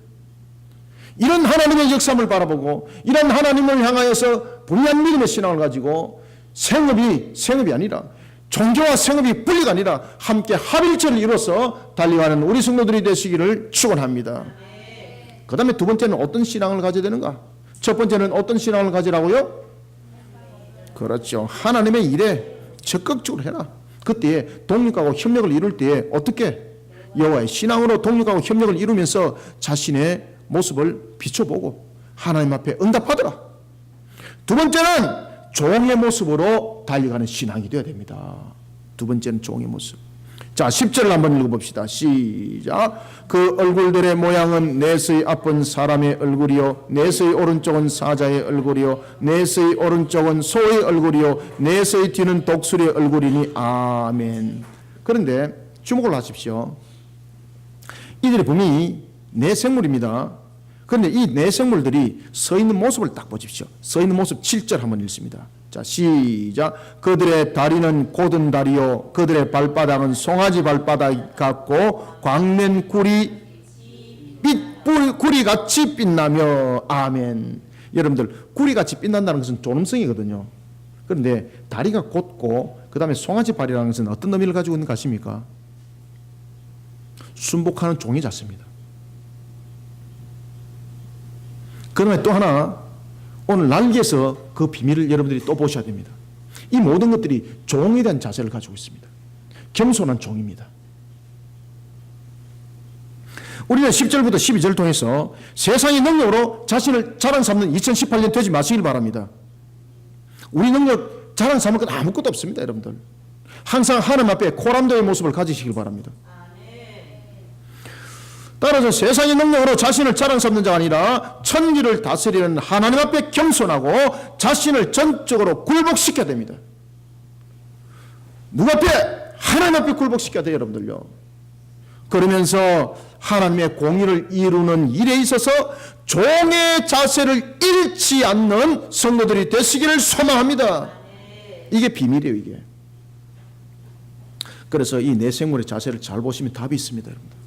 이런 하나님의 역사를 바라보고 이런 하나님을 향하여서 분명한 믿음의 신앙을 가지고 생업이 아니라 종교와 생업이 분리가 아니라 함께 합일체를 이뤄서 달려가는 우리 성도들이 되시기를 축원합니다. 그 다음에 두 번째는 어떤 신앙을 가져야 되는가? 첫 번째는 어떤 신앙을 가지라고요? 그렇죠. 하나님의 일에 적극적으로 해라. 그때 동력하고 협력을 이룰 때에 어떻게? 여호와의 신앙으로 동력하고 협력을 이루면서 자신의 모습을 비춰보고 하나님 앞에 응답하더라. 두 번째는 종의 모습으로 달려가는 신앙이 되어야 됩니다. 두 번째는 종의 모습. 자, 10절을 한번 읽어봅시다. 시작. 그 얼굴들의 모양은 넷의 앞은 사람의 얼굴이요 넷의 오른쪽은 사자의 얼굴이요 넷의 오른쪽은 소의 얼굴이요 넷의 뒤는 독수리의 얼굴이니 아멘. 그런데 주목을 하십시오. 이들이 분명히 네 생물입니다. 그런데 이 네 생물들이 서 있는 모습을 딱 보십시오. 서 있는 모습 7절 한번 읽습니다. 자, 시작. 그들의 다리는 곧은 다리요 그들의 발바닥은 송아지 발바닥 같고 광면 구리같이 빛나며 아멘. 여러분들 구리같이 빛난다는 것은 존엄성이거든요. 그런데 다리가 곧고 그 다음에 송아지 발이라는 것은 어떤 의미를 가지고 있는 것 같습니까? 순복하는 종이 잤습니다. 그러면 또 하나 오늘 날개에서 그 비밀을 여러분들이 또 보셔야 됩니다. 이 모든 것들이 종에 대한 자세를 가지고 있습니다. 겸손한 종입니다. 우리는 10절부터 12절을 통해서 세상의 능력으로 자신을 자랑 삼는 2018년 되지 마시길 바랍니다. 우리 능력 자랑 삼을 것 아무것도 없습니다. 여러분들 항상 하나님 앞에 코람도의 모습을 가지시길 바랍니다. 따라서 세상의 능력으로 자신을 자랑 삼는 자가 아니라 천지를 다스리는 하나님 앞에 겸손하고 자신을 전적으로 굴복시켜야 됩니다. 누구 앞에? 하나님 앞에 굴복시켜야 돼요. 여러분들요. 그러면서 하나님의 공의를 이루는 일에 있어서 종의 자세를 잃지 않는 성도들이 되시기를 소망합니다. 이게 비밀이에요, 이게. 그래서 이 내생물의 자세를 잘 보시면 답이 있습니다, 여러분들.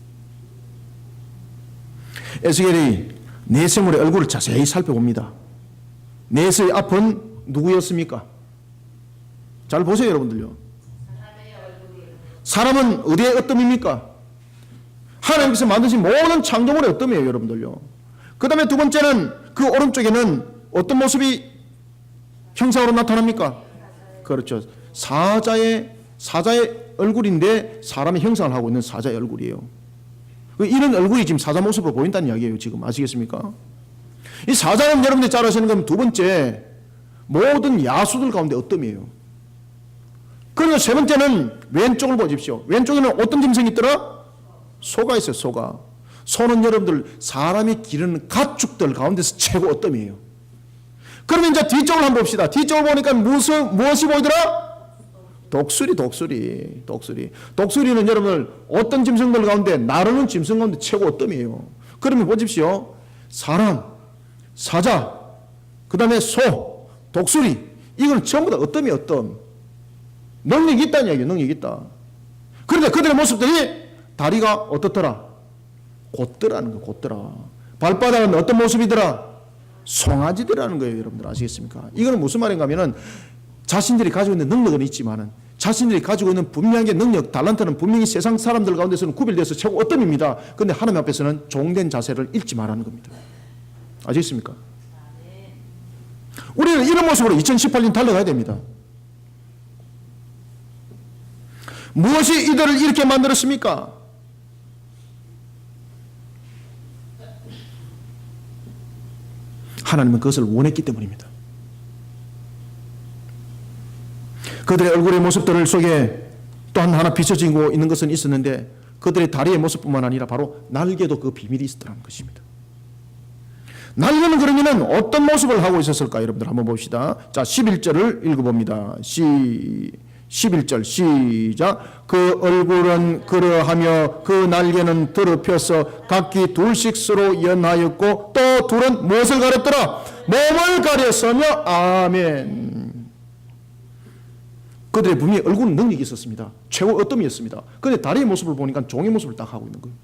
에스겔이 내생물의 얼굴을 자세히 살펴봅니다. 넷의 앞은 누구였습니까? 잘 보세요, 여러분들요. 사람은 어디에 어뜸입니까? 하나님께서 만드신 모든 창조물의 어뜸이에요, 여러분들요. 그 다음에 두 번째는 그 오른쪽에는 어떤 모습이 형상으로 나타납니까? 그렇죠. 사자의 얼굴인데 사람의 형상을 하고 있는 사자의 얼굴이에요. 이런 얼굴이 지금 사자 모습으로 보인다는 이야기예요, 지금. 아시겠습니까? 이 사자는 여러분들이 잘 아시는 건 두 번째, 모든 야수들 가운데 어뜸이에요. 그리고 세 번째는 왼쪽을 보십시오. 왼쪽에는 어떤 짐승이 있더라? 소가 있어요, 소가. 소는 여러분들 사람이 기르는 가축들 가운데서 최고 어뜸이에요. 그러면 이제 뒤쪽을 한번 봅시다. 뒤쪽을 보니까 무엇이 보이더라? 독수리. 독수리는 여러분들 어떤 짐승들 가운데, 나르는 짐승 가운데 최고 어뜸이에요. 그러면 보십시오. 사람, 사자, 그 다음에 소, 독수리, 이건 전부 다 어뜸이에요, 어뜸. 능력이 있다는 이야기예요, 능력이 있다. 그런데 그들의 모습들이 다리가 어떻더라? 곧더라는 거예요, 곧더라. 발바닥은 어떤 모습이더라? 송아지들이라는 거예요, 여러분들. 아시겠습니까? 이거는 무슨 말인가 하면은 자신들이 가지고 있는 능력은 있지만은 자신들이 가지고 있는 분명하게 능력, 달란트는 분명히 세상 사람들 가운데서는 구별돼서 최고 어뜸입니다. 그런데 하나님 앞에서는 종된 자세를 잃지 말라는 겁니다. 아시겠습니까? 우리는 이런 모습으로 2018년 달려가야 됩니다. 무엇이 이들을 이렇게 만들었습니까? 하나님은 그것을 원했기 때문입니다. 그들의 얼굴의 모습들 속에 또 하나 비춰지고 있는 것은 있었는데, 그들의 다리의 모습뿐만 아니라 바로 날개도 그 비밀이 있었다는 것입니다. 날개는 그러면 어떤 모습을 하고 있었을까? 여러분들 한번 봅시다. 자, 11절을 읽어봅니다. 11절 시작. 그 얼굴은 그러하며 그 날개는 더럽혀서 각기 둘씩 서로 연하였고 또 둘은 무엇을 가렸더라? 몸을 가렸으며. 아멘. 그들의 분명히 얼굴은 능력이 있었습니다. 최고 어뜸이었습니다. 그런데 다리의 모습을 보니까 종의 모습을 딱 하고 있는 거예요.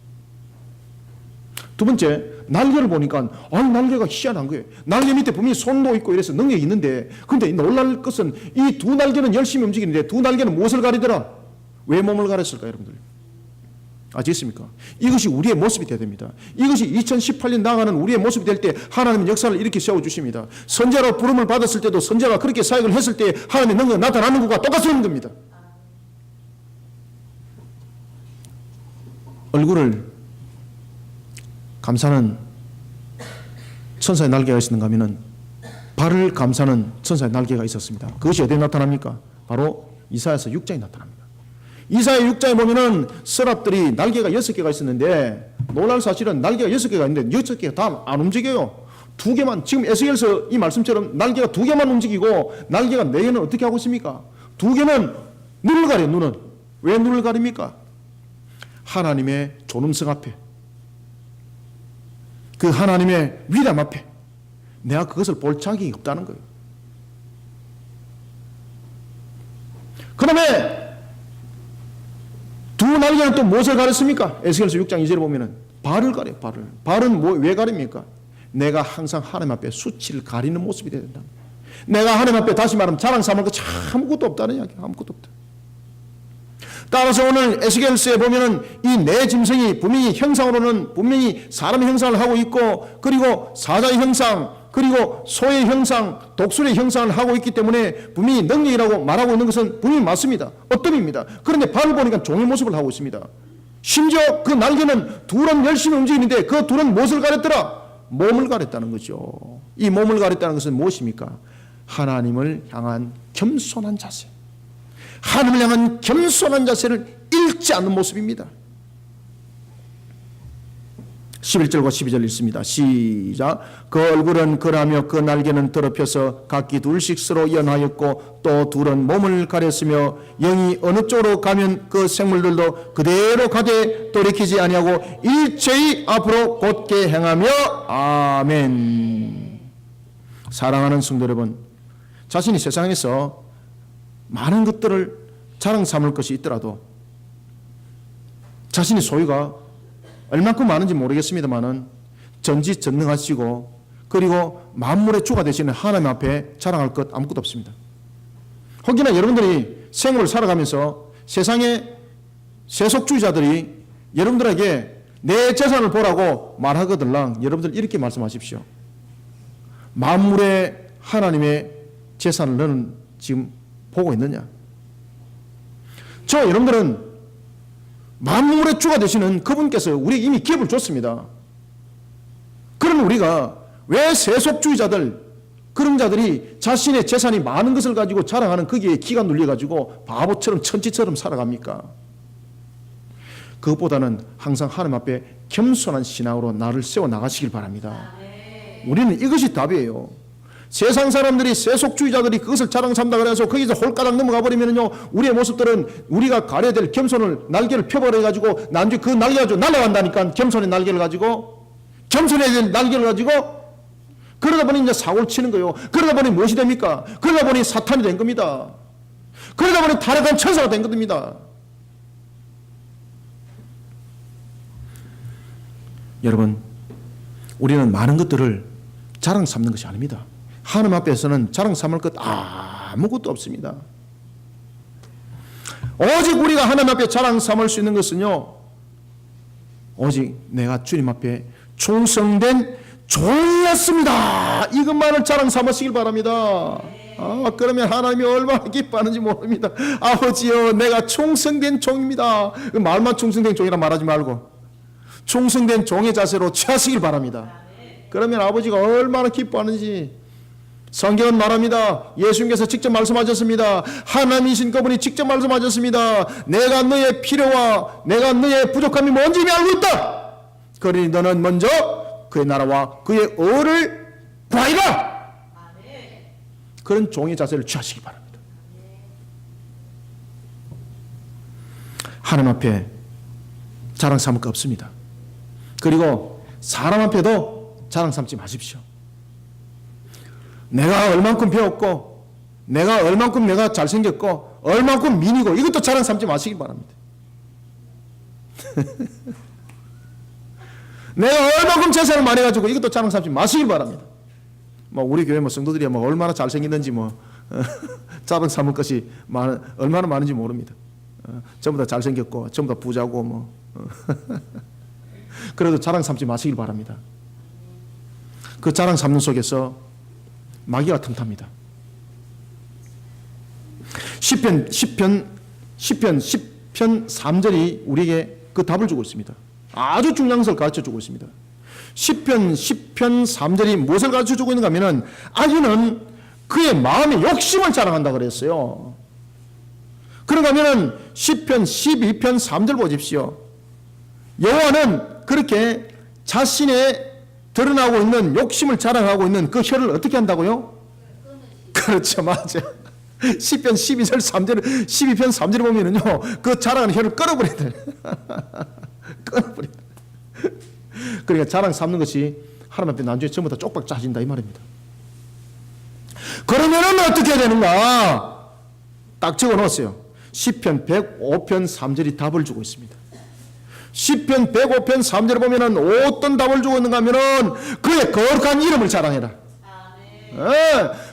두 번째, 날개를 보니까 날개가 희한한 거예요. 날개 밑에 분명히 손도 있고 이래서 능력이 있는데, 그런데 놀랄 것은 이 두 날개는 열심히 움직이는데 두 날개는 무엇을 가리더라? 왜 몸을 가렸을까, 여러분들? 아시겠습니까? 이것이 우리의 모습이 되어야 됩니다. 이것이 2018년 나아가는 우리의 모습이 될 때 하나님은 역사를 이렇게 세워주십니다. 선지자로 부름을 받았을 때도 선지자가 그렇게 사역을 했을 때 하나님의 능력이 나타나는 것과 똑같은 겁니다. 얼굴을 감싸는 천사의 날개가 있었는가 하면은 발을 감싸는 천사의 날개가 있었습니다. 그것이 어디에 나타납니까? 바로 이사야서 6장에 나타납니다. 이사야 6장에 보면은 서랍들이 날개가 6개가 있었는데, 놀랄 사실은 날개가 6개가 있는데 6개가 다 안 움직여요. 2개만, 지금 에스겔서 이 말씀처럼 날개가 2개만 움직이고 날개가 4개는 어떻게 하고 있습니까? 2개는 눈을 가려요, 눈은. 왜 눈을 가립니까? 하나님의 존엄성 앞에, 그 하나님의 위대함 앞에 내가 그것을 볼 자격이 없다는 거예요. 그 다음에 두 날개는 또 무엇을 가렸습니까? 에스겔서 6장 2절에 보면은 발을 가려요, 발을. 발은 왜 가립니까? 내가 항상 하나님 앞에 수치를 가리는 모습이 되야 된다. 내가 하나님 앞에, 다시 말하면 자랑 삼을 것 아무것도 없다는 이야기, 아무것도 없다. 따라서 오늘 에스겔서에 보면은 이 네 짐승이 분명히 형상으로는 분명히 사람의 형상을 하고 있고, 그리고 사자의 형상, 그리고 소의 형상, 독수리의 형상을 하고 있기 때문에 분명히 능력이라고 말하고 있는 것은 분명히 맞습니다. 어뜸입니다. 그런데 발을 보니까 종의 모습을 하고 있습니다. 심지어 그 날개는 둘은 열심히 움직이는데 그 둘은 무엇을 가렸더라? 몸을 가렸다는 거죠. 이 몸을 가렸다는 것은 무엇입니까? 하나님을 향한 겸손한 자세, 하나님을 향한 겸손한 자세를 잃지 않는 모습입니다. 11절과 12절 읽습니다. 시작. 그 얼굴은 그라며 그 날개는 더럽혀서 각기 둘씩 서로 연하였고 또 둘은 몸을 가렸으며 영이 어느 쪽으로 가면 그 생물들도 그대로 가되 돌이키지 아니하고 일체의 앞으로 곧게 행하며. 아멘. 사랑하는 성도 여러분, 자신이 세상에서 많은 것들을 자랑 삼을 것이 있더라도 자신의 소유가 얼만큼 많은지 모르겠습니다만은 전지전능하시고 그리고 만물의 주가 되시는 하나님 앞에 자랑할 것 아무것도 없습니다. 혹여나 여러분들이 생活을 살아가면서 세상의 세속주의자들이 여러분들에게 내 재산을 보라고 말하거들랑 여러분들 이렇게 말씀하십시오. 만물의 하나님의 재산을 너는 지금 보고 있느냐? 여러분들은 만물의 주가 되시는 그분께서 우리에게 이미 기업을 줬습니다. 그럼 우리가 왜 세속주의자들, 그런 자들이 자신의 재산이 많은 것을 가지고 자랑하는 거기에 기가 눌려가지고 바보처럼 천치처럼 살아갑니까? 그것보다는 항상 하나님 앞에 겸손한 신앙으로 나를 세워나가시길 바랍니다. 우리는 이것이 답이에요. 세상 사람들이, 세속주의자들이 그것을 자랑 삼다 그래서 거기서 홀가닥 넘어가 버리면요, 우리의 모습들은 우리가 가려야 될 겸손을, 날개를 펴버려가지고 나중에 그 날개 가지고 날아간다니까. 겸손의 날개를 가지고, 겸손의 날개를 가지고. 그러다 보니 이제 사고를 치는 거예요. 그러다 보니 무엇이 됩니까? 그러다 보니 사탄이 된 겁니다. 그러다 보니 타락한 천사가 된 겁니다. 여러분, 우리는 많은 것들을 자랑 삼는 것이 아닙니다. 하나님 앞에서는 자랑 삼을 것 아무것도 없습니다. 오직 우리가 하나님 앞에 자랑 삼을 수 있는 것은요, 오직 내가 주님 앞에 충성된 종이었습니다. 이것만을 자랑 삼으시길 바랍니다. 그러면 하나님이 얼마나 기뻐하는지 모릅니다. 아버지여, 내가 충성된 종입니다. 말만 충성된 종이라 말하지 말고 충성된 종의 자세로 취하시길 바랍니다. 그러면 아버지가 얼마나 기뻐하는지. 성경은 말합니다. 예수님께서 직접 말씀하셨습니다. 하나님이신 그분이 직접 말씀하셨습니다. 내가 너의 필요와 내가 너의 부족함이 뭔지 이미 알고 있다. 그러니 너는 먼저 그의 나라와 그의 의를 구하리라. 그런 종의 자세를 취하시기 바랍니다. 하나님 앞에 자랑 삼을 거 없습니다. 그리고 사람 앞에도 자랑 삼지 마십시오. 내가 얼만큼 배웠고, 내가 얼만큼 내가 잘생겼고, 얼만큼 미니고, 이것도 자랑 삼지 마시기 바랍니다. 내가 얼만큼 재산을 많이 가지고 이것도 자랑 삼지 마시기 바랍니다. 우리 교회 성도들이 얼마나 잘생겼는지 자랑 삼을 것이 얼마나 많은지 모릅니다. 전부 다 잘생겼고, 전부 다 부자고 그래도 자랑 삼지 마시길 바랍니다. 그 자랑 삼는 속에서 마귀가 틈탑니다. 시편 3절이 우리에게 그 답을 주고 있습니다. 아주 중요한 것을 가르쳐 주고 있습니다. 시편 3절이 무엇을 가르쳐 주고 있는가 하면은, 악인은 그의 마음의 욕심을 자랑한다 그랬어요. 그런가 하면은 시편 12편 3절 보십시오. 여호와는 그렇게 자신의 드러나고 있는 욕심을 자랑하고 있는 그 혀를 어떻게 한다고요? 그렇죠, 맞아. 시편 12편 3절을 보면은요, 그 자랑하는 혀를 끊어버린다. 끊어버린다. 그러니까 자랑 삼는 것이 하나님 앞에 나중에 전부 다 쪽박 짜진다 이 말입니다. 그러면은 어떻게 해야 되는가? 딱 적어 놓았어요. 시편 105편 3절이 답을 주고 있습니다. 시편 105편 3절에 보면은 어떤 답을 주고 있는가 하면은, 그의 거룩한 이름을 자랑해라.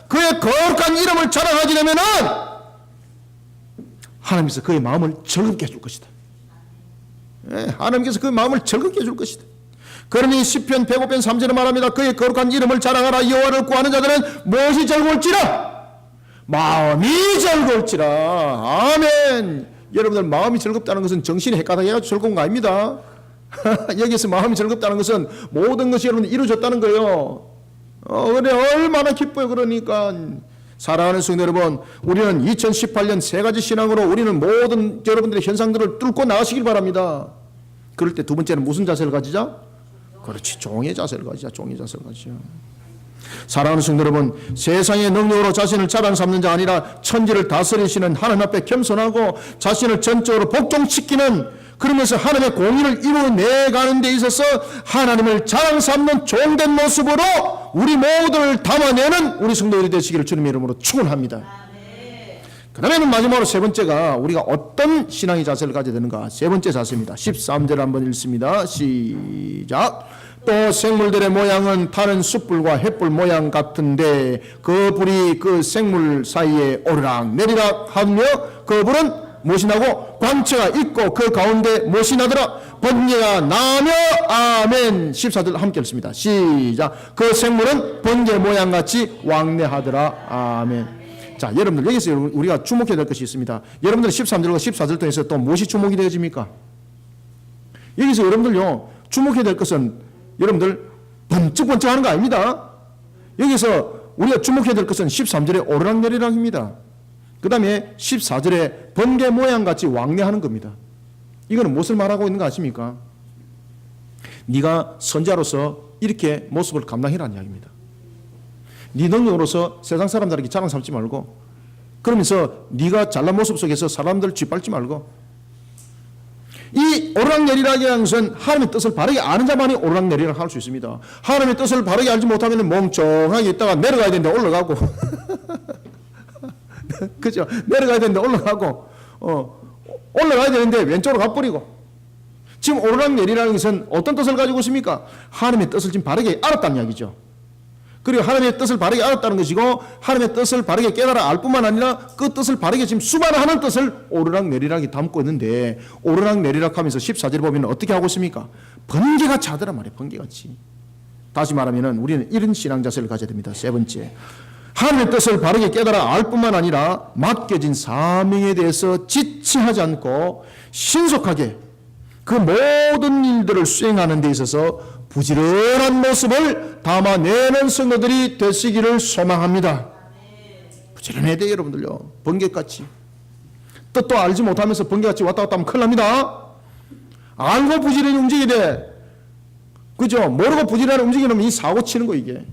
그의 거룩한 이름을 자랑하게 되면은 하나님께서 그의 마음을 즐겁게 해줄 것이다. 하나님께서 그의 마음을 즐겁게 해줄 것이다. 그러니 시편 105편 3절에 말합니다. 그의 거룩한 이름을 자랑하라. 여호와를 구하는 자들은 무엇이 즐거울지라? 마음이 즐거울지라. 아멘. 여러분들, 마음이 즐겁다는 것은 정신이 헷가닥해서 즐거운 거 아닙니다. 여기서 마음이 즐겁다는 것은 모든 것이 여러분 이루어졌다는 거예요. 그래, 얼마나 기뻐요. 그러니까 사랑하는 성도 여러분, 우리는 2018년 세 가지 신앙으로 우리는 모든 여러분들의 현상들을 뚫고 나가시길 바랍니다. 그럴 때 두 번째는 무슨 자세를 가지자? 그렇지, 종의 자세를 가지자. 종의 자세를 가지자. 사랑하는 성도 여러분, 세상의 능력으로 자신을 자랑 삼는 자 아니라 천지를 다스리시는 하나님 앞에 겸손하고 자신을 전적으로 복종시키는, 그러면서 하나님의 공의를 이루어내가는 데 있어서 하나님을 자랑 삼는 종된 모습으로 우리 모두를 담아내는 우리 성도들이 되시기를 주님의 이름으로 축원합니다. 그 다음에는 마지막으로 세 번째가 우리가 어떤 신앙의 자세를 가져야 되는가. 세 번째 자세입니다. 13절 한번 읽습니다. 시작. 또 생물들의 모양은 다른 숯불과 햇불 모양 같은데 그 불이 그 생물 사이에 오르락 내리락 하며 그 불은 무엇이 나고 광채가 있고 그 가운데 무엇이 나더라. 번개가 나며 아멘. 14절 함께 읽습니다. 시작. 그 생물은 번개 모양같이 왕래하더라. 아멘. 자, 여러분들 여기서 우리가 주목해야 될 것이 있습니다. 여러분들 13절과 14절 통해서 또 무엇이 주목이 되어집니까? 여기서 여러분들요 주목해야 될 것은 여러분들 번쩍번쩍 하는 거 아닙니다. 여기서 우리가 주목해야 될 것은 13절에 오르락내리락입니다. 그 다음에 14절에 번개 모양같이 왕래하는 겁니다. 이거는 무엇을 말하고 있는 거 아십니까? 네가 선자로서 이렇게 모습을 감당해라는 이야기입니다. 네 능력으로서 세상 사람들에게 자랑 삼지 말고, 그러면서 네가 잘난 모습 속에서 사람들 짓밟지 말고, 이 오르락내리락이라는 것은 하나님의 뜻을 바르게 아는 자만이 오르락내리락 할 수 있습니다. 하나님의 뜻을 바르게 알지 못하면 멍청하게 있다가 내려가야 되는데 올라가고 그죠? 내려가야 되는데 올라가고 올라가야 되는데 왼쪽으로 가버리고. 지금 오르락내리락인 것은 어떤 뜻을 가지고 있습니까? 하나님의 뜻을 지금 바르게 알았다는 이야기죠. 그리고 하나님의 뜻을 바르게 알았다는 것이고, 하나님의 뜻을 바르게 깨달아 알 뿐만 아니라 그 뜻을 바르게 지금 수반하는 뜻을 오르락내리락이 담고 있는데, 오르락내리락 하면서 14절 보면 어떻게 하고 있습니까? 번개같이 하더란 말이에요. 번개같이. 다시 말하면 우리는 이런 신앙 자세를 가져야 됩니다. 세 번째, 하나님의 뜻을 바르게 깨달아 알 뿐만 아니라 맡겨진 사명에 대해서 지체하지 않고 신속하게 그 모든 일들을 수행하는 데 있어서 부지런한 모습을 담아내는 성도들이 되시기를 소망합니다. 부지런해야 돼요, 여러분들요. 번개같이. 뜻도 알지 못하면서 번개같이 왔다 갔다 하면 큰일 납니다. 알고 부지런히 움직여야 돼. 그죠? 모르고 부지런히 움직이면 이 사고 치는 거, 이게.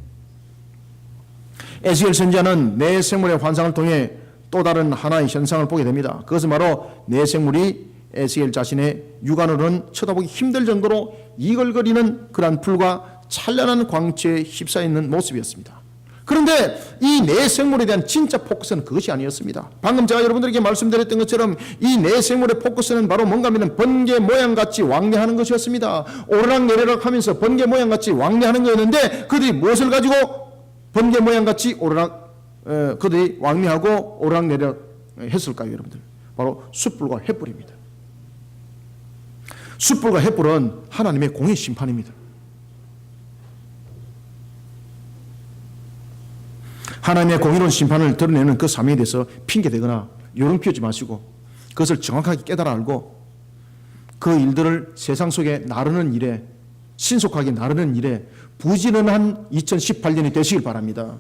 에스겔 선지자는 내 생물의 환상을 통해 또 다른 하나의 현상을 보게 됩니다. 그것은 바로 내 생물이 에스겔 자신의 육안으로는 쳐다보기 힘들 정도로 이글거리는 그러한 불과 찬란한 광채에 휩싸여 있는 모습이었습니다. 그런데 이 내 생물에 대한 진짜 포커스는 그것이 아니었습니다. 방금 제가 여러분들에게 말씀드렸던 것처럼 이 내 생물의 포커스는 바로 뭔가 하면 번개 모양같이 왕래하는 것이었습니다. 오르락내리락 하면서 번개 모양같이 왕래하는 거였는데, 그들이 무엇을 가지고 번개 모양같이 그들이 왕래하고 오르락내리락 했을까요, 여러분들? 바로 숯불과 햇불입니다. 숯불과 햇불은 하나님의 공의 심판입니다. 하나님의 공의로운 심판을 드러내는 그 사명에 대해서 핑계대거나 요령 피우지 마시고, 그것을 정확하게 깨달아 알고 그 일들을 세상 속에 나르는 일에, 신속하게 나르는 일에 부지런한 2018년이 되시길 바랍니다.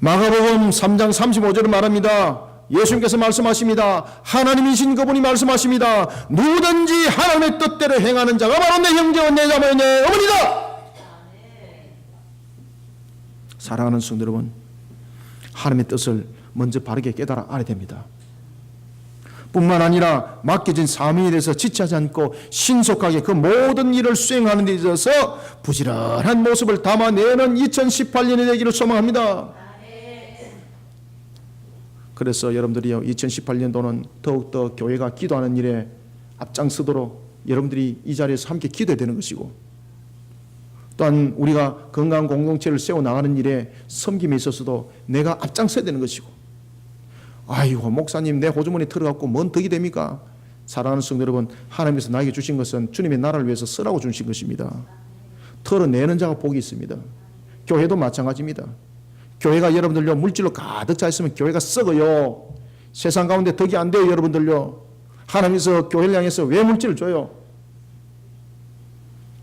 마가복음 3장 35절을 말합니다. 예수님께서 말씀하십니다. 하나님이신 그분이 말씀하십니다. 누구든지 하나님의 뜻대로 행하는 자가 바로 내 형제와 내 자매와 내 어머니다. 사랑하는 성도 여러분, 하나님의 뜻을 먼저 바르게 깨달아 알아야 됩니다. 뿐만 아니라 맡겨진 사명에 대해서 지체하지 않고 신속하게 그 모든 일을 수행하는 데 있어서 부지런한 모습을 담아내는 2018년이 되기를 소망합니다. 그래서 여러분들이요, 2018년도는 더욱더 교회가 기도하는 일에 앞장서도록 여러분들이 이 자리에서 함께 기도해야 되는 것이고, 또한 우리가 건강한 공동체를 세워나가는 일에 섬김에 있어서도 내가 앞장서야 되는 것이고, 아이고 목사님 내 호주머니 털어갖고 뭔 덕이 됩니까? 사랑하는 성도 여러분, 하나님께서 나에게 주신 것은 주님의 나라를 위해서 쓰라고 주신 것입니다. 털어내는 자가 복이 있습니다. 교회도 마찬가지입니다. 교회가 여러분들요 물질로 가득 차 있으면 교회가 썩어요. 세상 가운데 덕이 안 돼요. 여러분들요, 하나님께서 교회를 향해서 왜 물질을 줘요?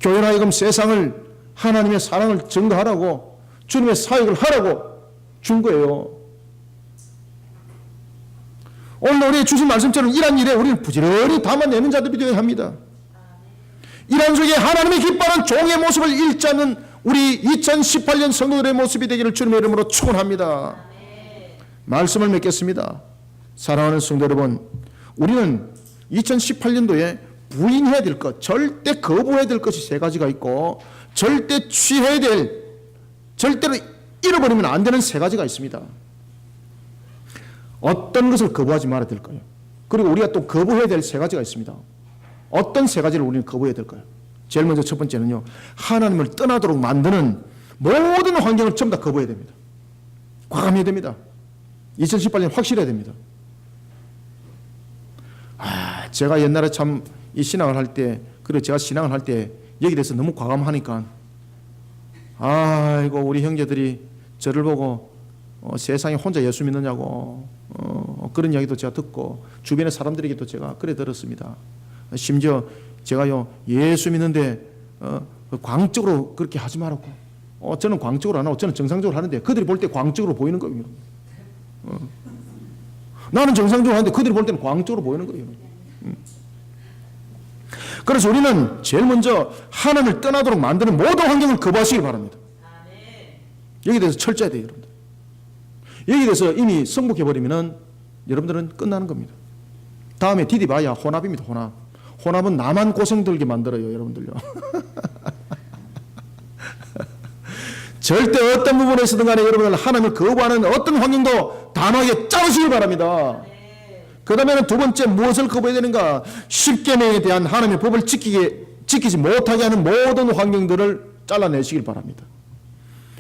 교회로 하여금 세상을, 하나님의 사랑을 증거하라고, 주님의 사역을 하라고 준 거예요. 오늘 우리 주신 말씀처럼 이러한 일에 우리는 부지런히 담아내는 자들이 되어야 합니다. 이러한 속에 하나님의 기뻐하는 종의 모습을 잃지 않는 우리 2018년 성도들의 모습이 되기를 주님의 이름으로 축원합니다. 말씀을 맺겠습니다. 사랑하는 성도 여러분, 우리는 2018년도에 부인해야 될 것, 절대 거부해야 될 것이 세 가지가 있고, 절대 취해야 될, 절대로 잃어버리면 안 되는 세 가지가 있습니다. 어떤 것을 거부하지 말아야 될까요? 그리고 우리가 또 거부해야 될 세 가지가 있습니다. 어떤 세 가지를 우리는 거부해야 될까요? 제일 먼저 첫 번째는요, 하나님을 떠나도록 만드는 모든 환경을 전부 다 거부해야 됩니다. 과감해야 됩니다. 2018년 확실해야 됩니다. 제가 옛날에 참 이 신앙을 할 때, 그리고 제가 신앙을 할 때 여기 대해서 너무 과감하니까, 아이고 우리 형제들이 저를 보고 세상에 혼자 예수 믿느냐고 그런 이야기도 제가 듣고 주변의 사람들에게도 제가 그래 들었습니다. 심지어 제가요 예수 믿는데 광적으로 그렇게 하지 말라고. 저는 광적으로 안 하고 저는 정상적으로 하는데 그들이 볼 때 광적으로 보이는 거예요. 나는 정상적으로 하는데 그들이 볼 때는 광적으로 보이는 거예요. 그래서 우리는 제일 먼저 하나님을 떠나도록 만드는 모든 환경을 거부하시길 바랍니다. 여기에 대해서 철저해야 돼요, 여러분들. 여기에 대해서 이미 승복해버리면 여러분들은 끝나는 겁니다. 다음에 디디바야 혼합입니다. 혼합은 나만 고생 들게 만들어요, 여러분들요. 절대 어떤 부분에서든 간에 여러분들 하나님을 거부하는 어떤 환경도 단호하게 짜으시길 바랍니다. 그 다음에는 두 번째 무엇을 거부해야 되는가? 십계명에 대한 하나님의 법을 지키지 못하게 하는 모든 환경들을 잘라내시길 바랍니다.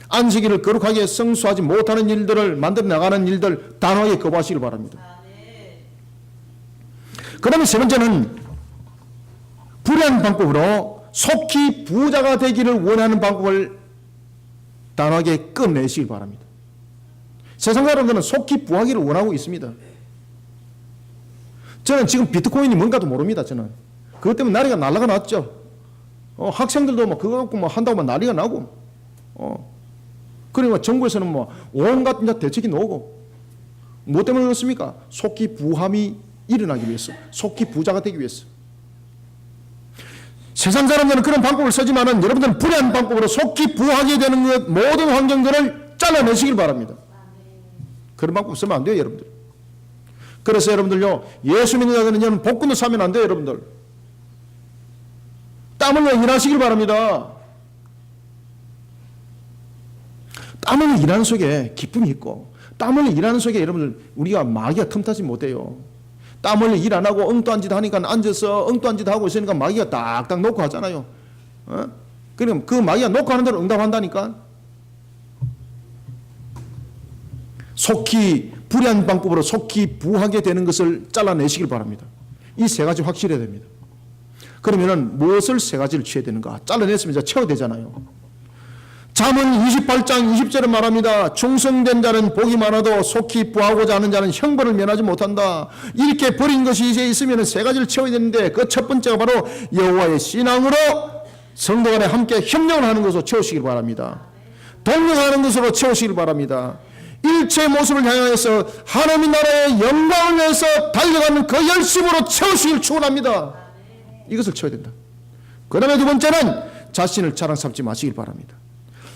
안식일을 거룩하게 성수하지 못하는 일들을 만들어 나가는 일들 단호하게 거부하시길 바랍니다. 그 다음에 세 번째는 불의한 방법으로 속히 부자가 되기를 원하는 방법을 단호하게 끝내시길 바랍니다. 세상 사람들은 속히 부하기를 원하고 있습니다. 저는 지금 비트코인이 뭔가도 모릅니다. 저는 그것 때문에 난리가 날라가 났죠. 학생들도 뭐 그거 갖고 뭐 한다고 막 난리가 나고, 그리고 정부에서는 뭐 온갖 대책이 나오고, 뭐 때문에 그렇습니까? 속히 부함이 일어나기 위해서, 속히 부자가 되기 위해서. 세상 사람들은 그런 방법을 쓰지만은 여러분들은 불의한 방법으로 속히 부하게 되는 것 모든 환경들을 잘라내시길 바랍니다. 그런 방법 쓰면 안 돼요, 여러분들. 그래서 여러분들요, 예수 믿는 자들은 복권도 사면 안 돼요, 여러분들. 땀 흘려 일하시길 바랍니다. 땀 흘려 일하는 속에 기쁨이 있고, 땀 흘려 일하는 속에 여러분들 우리가 마귀가 틈타지 못해요. 땀 흘려 일 안 하고 엉뚱한 짓 하니까 앉아서 엉뚱한 짓 하고 있으니까 마귀가 딱딱 놓고 하잖아요. 그럼 그 마귀가 놓고 하는 대로 응답한다니까. 속히 불의한 방법으로 속히 부하게 되는 것을 잘라내시길 바랍니다. 이 세 가지 확실해야 됩니다. 그러면은 무엇을 세 가지를 취해야 되는가? 잘라냈으면 이제 채워야 되잖아요. 잠언 28장 20절에 말합니다. 충성된 자는 복이 많아도 속히 부하고자 하는 자는 형벌을 면하지 못한다. 이렇게 버린 것이 이제 있으면 세 가지를 채워야 되는데 그 첫 번째가 바로 여호와의 신앙으로 성도 간에 함께 협력을 하는 것으로 채우시길 바랍니다. 동력하는 것으로 채우시길 바랍니다. 일체의 모습을 향해서 하나님 나라의 영광을 위해서 달려가는 그 열심으로 채우시길 축원합니다. 이것을 채워야 된다. 그 다음에 두 번째는 자신을 자랑 삼지 마시길 바랍니다.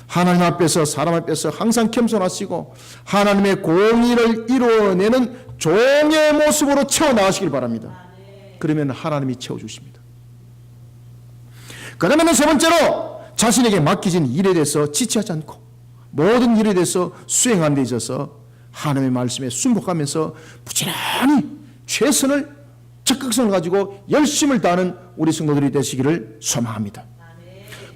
하나님 앞에서 사람 앞에서 항상 겸손하시고 하나님의 공의를 이루어내는 종의 모습으로 채워나가시길 바랍니다. 그러면 하나님이 채워주십니다. 그 다음에 세 번째로 자신에게 맡겨진 일에 대해서 지체하지 않고 모든 일에 대해서 수행하는 데 있어서 하나님의 말씀에 순복하면서 부지런히 최선을 적극성을 가지고 열심을 다하는 우리 성도들이 되시기를 소망합니다.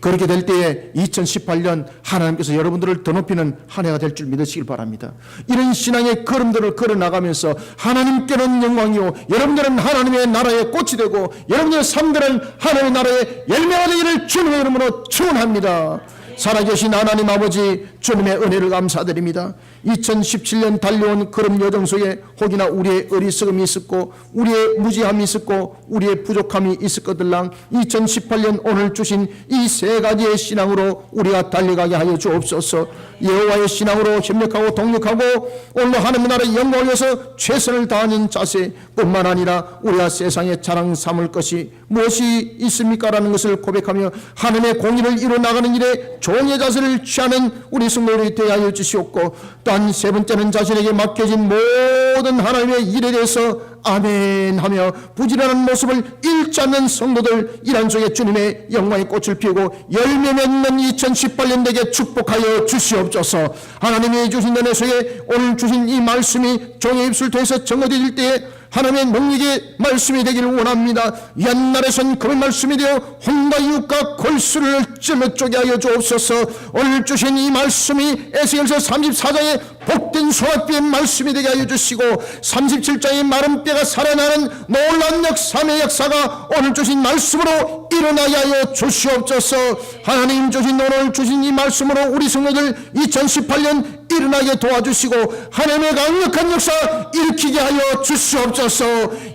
그렇게 될 때에 2018년 하나님께서 여러분들을 더 높이는 한 해가 될 줄 믿으시길 바랍니다. 이런 신앙의 걸음들을 걸어나가면서 하나님께는 영광이요 여러분들은 하나님의 나라의 꽃이 되고 여러분들의 삶들은 하나님의 나라의 열매가 되기를 주님의 이름으로 축원합니다. 살아계신 하나님 아버지 주님의 은혜를 감사드립니다. 2017년 달려온 걸음 여정 속에 혹이나 우리의 어리석음이 있었고 우리의 무지함이 있었고 우리의 부족함이 있을 것들랑 2018년 오늘 주신 이 세 가지의 신앙으로 우리가 달려가게 하여 주옵소서. 여호와의 신앙으로 협력하고 동력하고 오늘 하나님 나라의 영광을 위해서 최선을 다하는 자세 뿐만 아니라 우리가 세상에 자랑 삼을 것이 무엇이 있습니까? 라는 것을 고백하며 하나님의 공의를 이루어나가는 일에 종의 자세를 취하는 우리 성도들이 되게 하여 주시옵고 또한 세 번째는 자신에게 맡겨진 모든 하나님의 일에 대해서 아멘 하며 부지런한 모습을 잃지 않는 성도들 이란 속에 주님의 영광의 꽃을 피우고 열매 맺는 2018년 되게 축복하여 주시옵소서. 하나님이 주신 은혜 속에 오늘 주신 이 말씀이 종의 입술 통해서 정어질 때에 하나님의 능력의 말씀이 되기를 원합니다. 옛날에선 금의 말씀이 되어 혼과 이웃과 골수를 찔러 쪼개 하여 주옵소서. 오늘 주신 이 말씀이 에스겔서 34장의 복된 소화뼈의 말씀이 되게 하여 주시고 37장의 마른 뼈가 살아나는 놀라운 역사의 역사가 오늘 주신 말씀으로 일어나게 하여 주시옵소서. 하나님 주신 오늘 주신 이 말씀으로 우리 성도들 2018년 일어나게 도와주시고 하나님의 강력한 역사 일으키게 하여 주시옵소서.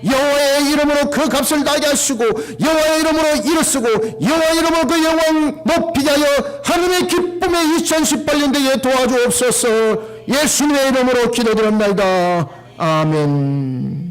여호와의 이름으로 그 값을 나게 하시고 여호와의 이름으로 일어서고 여호와의 이름으로 그 영광 높이게 하여 하나님의 기쁨의 2018년 되게 도와주옵소서. 예수님의 이름으로 기도드립니다. 아멘.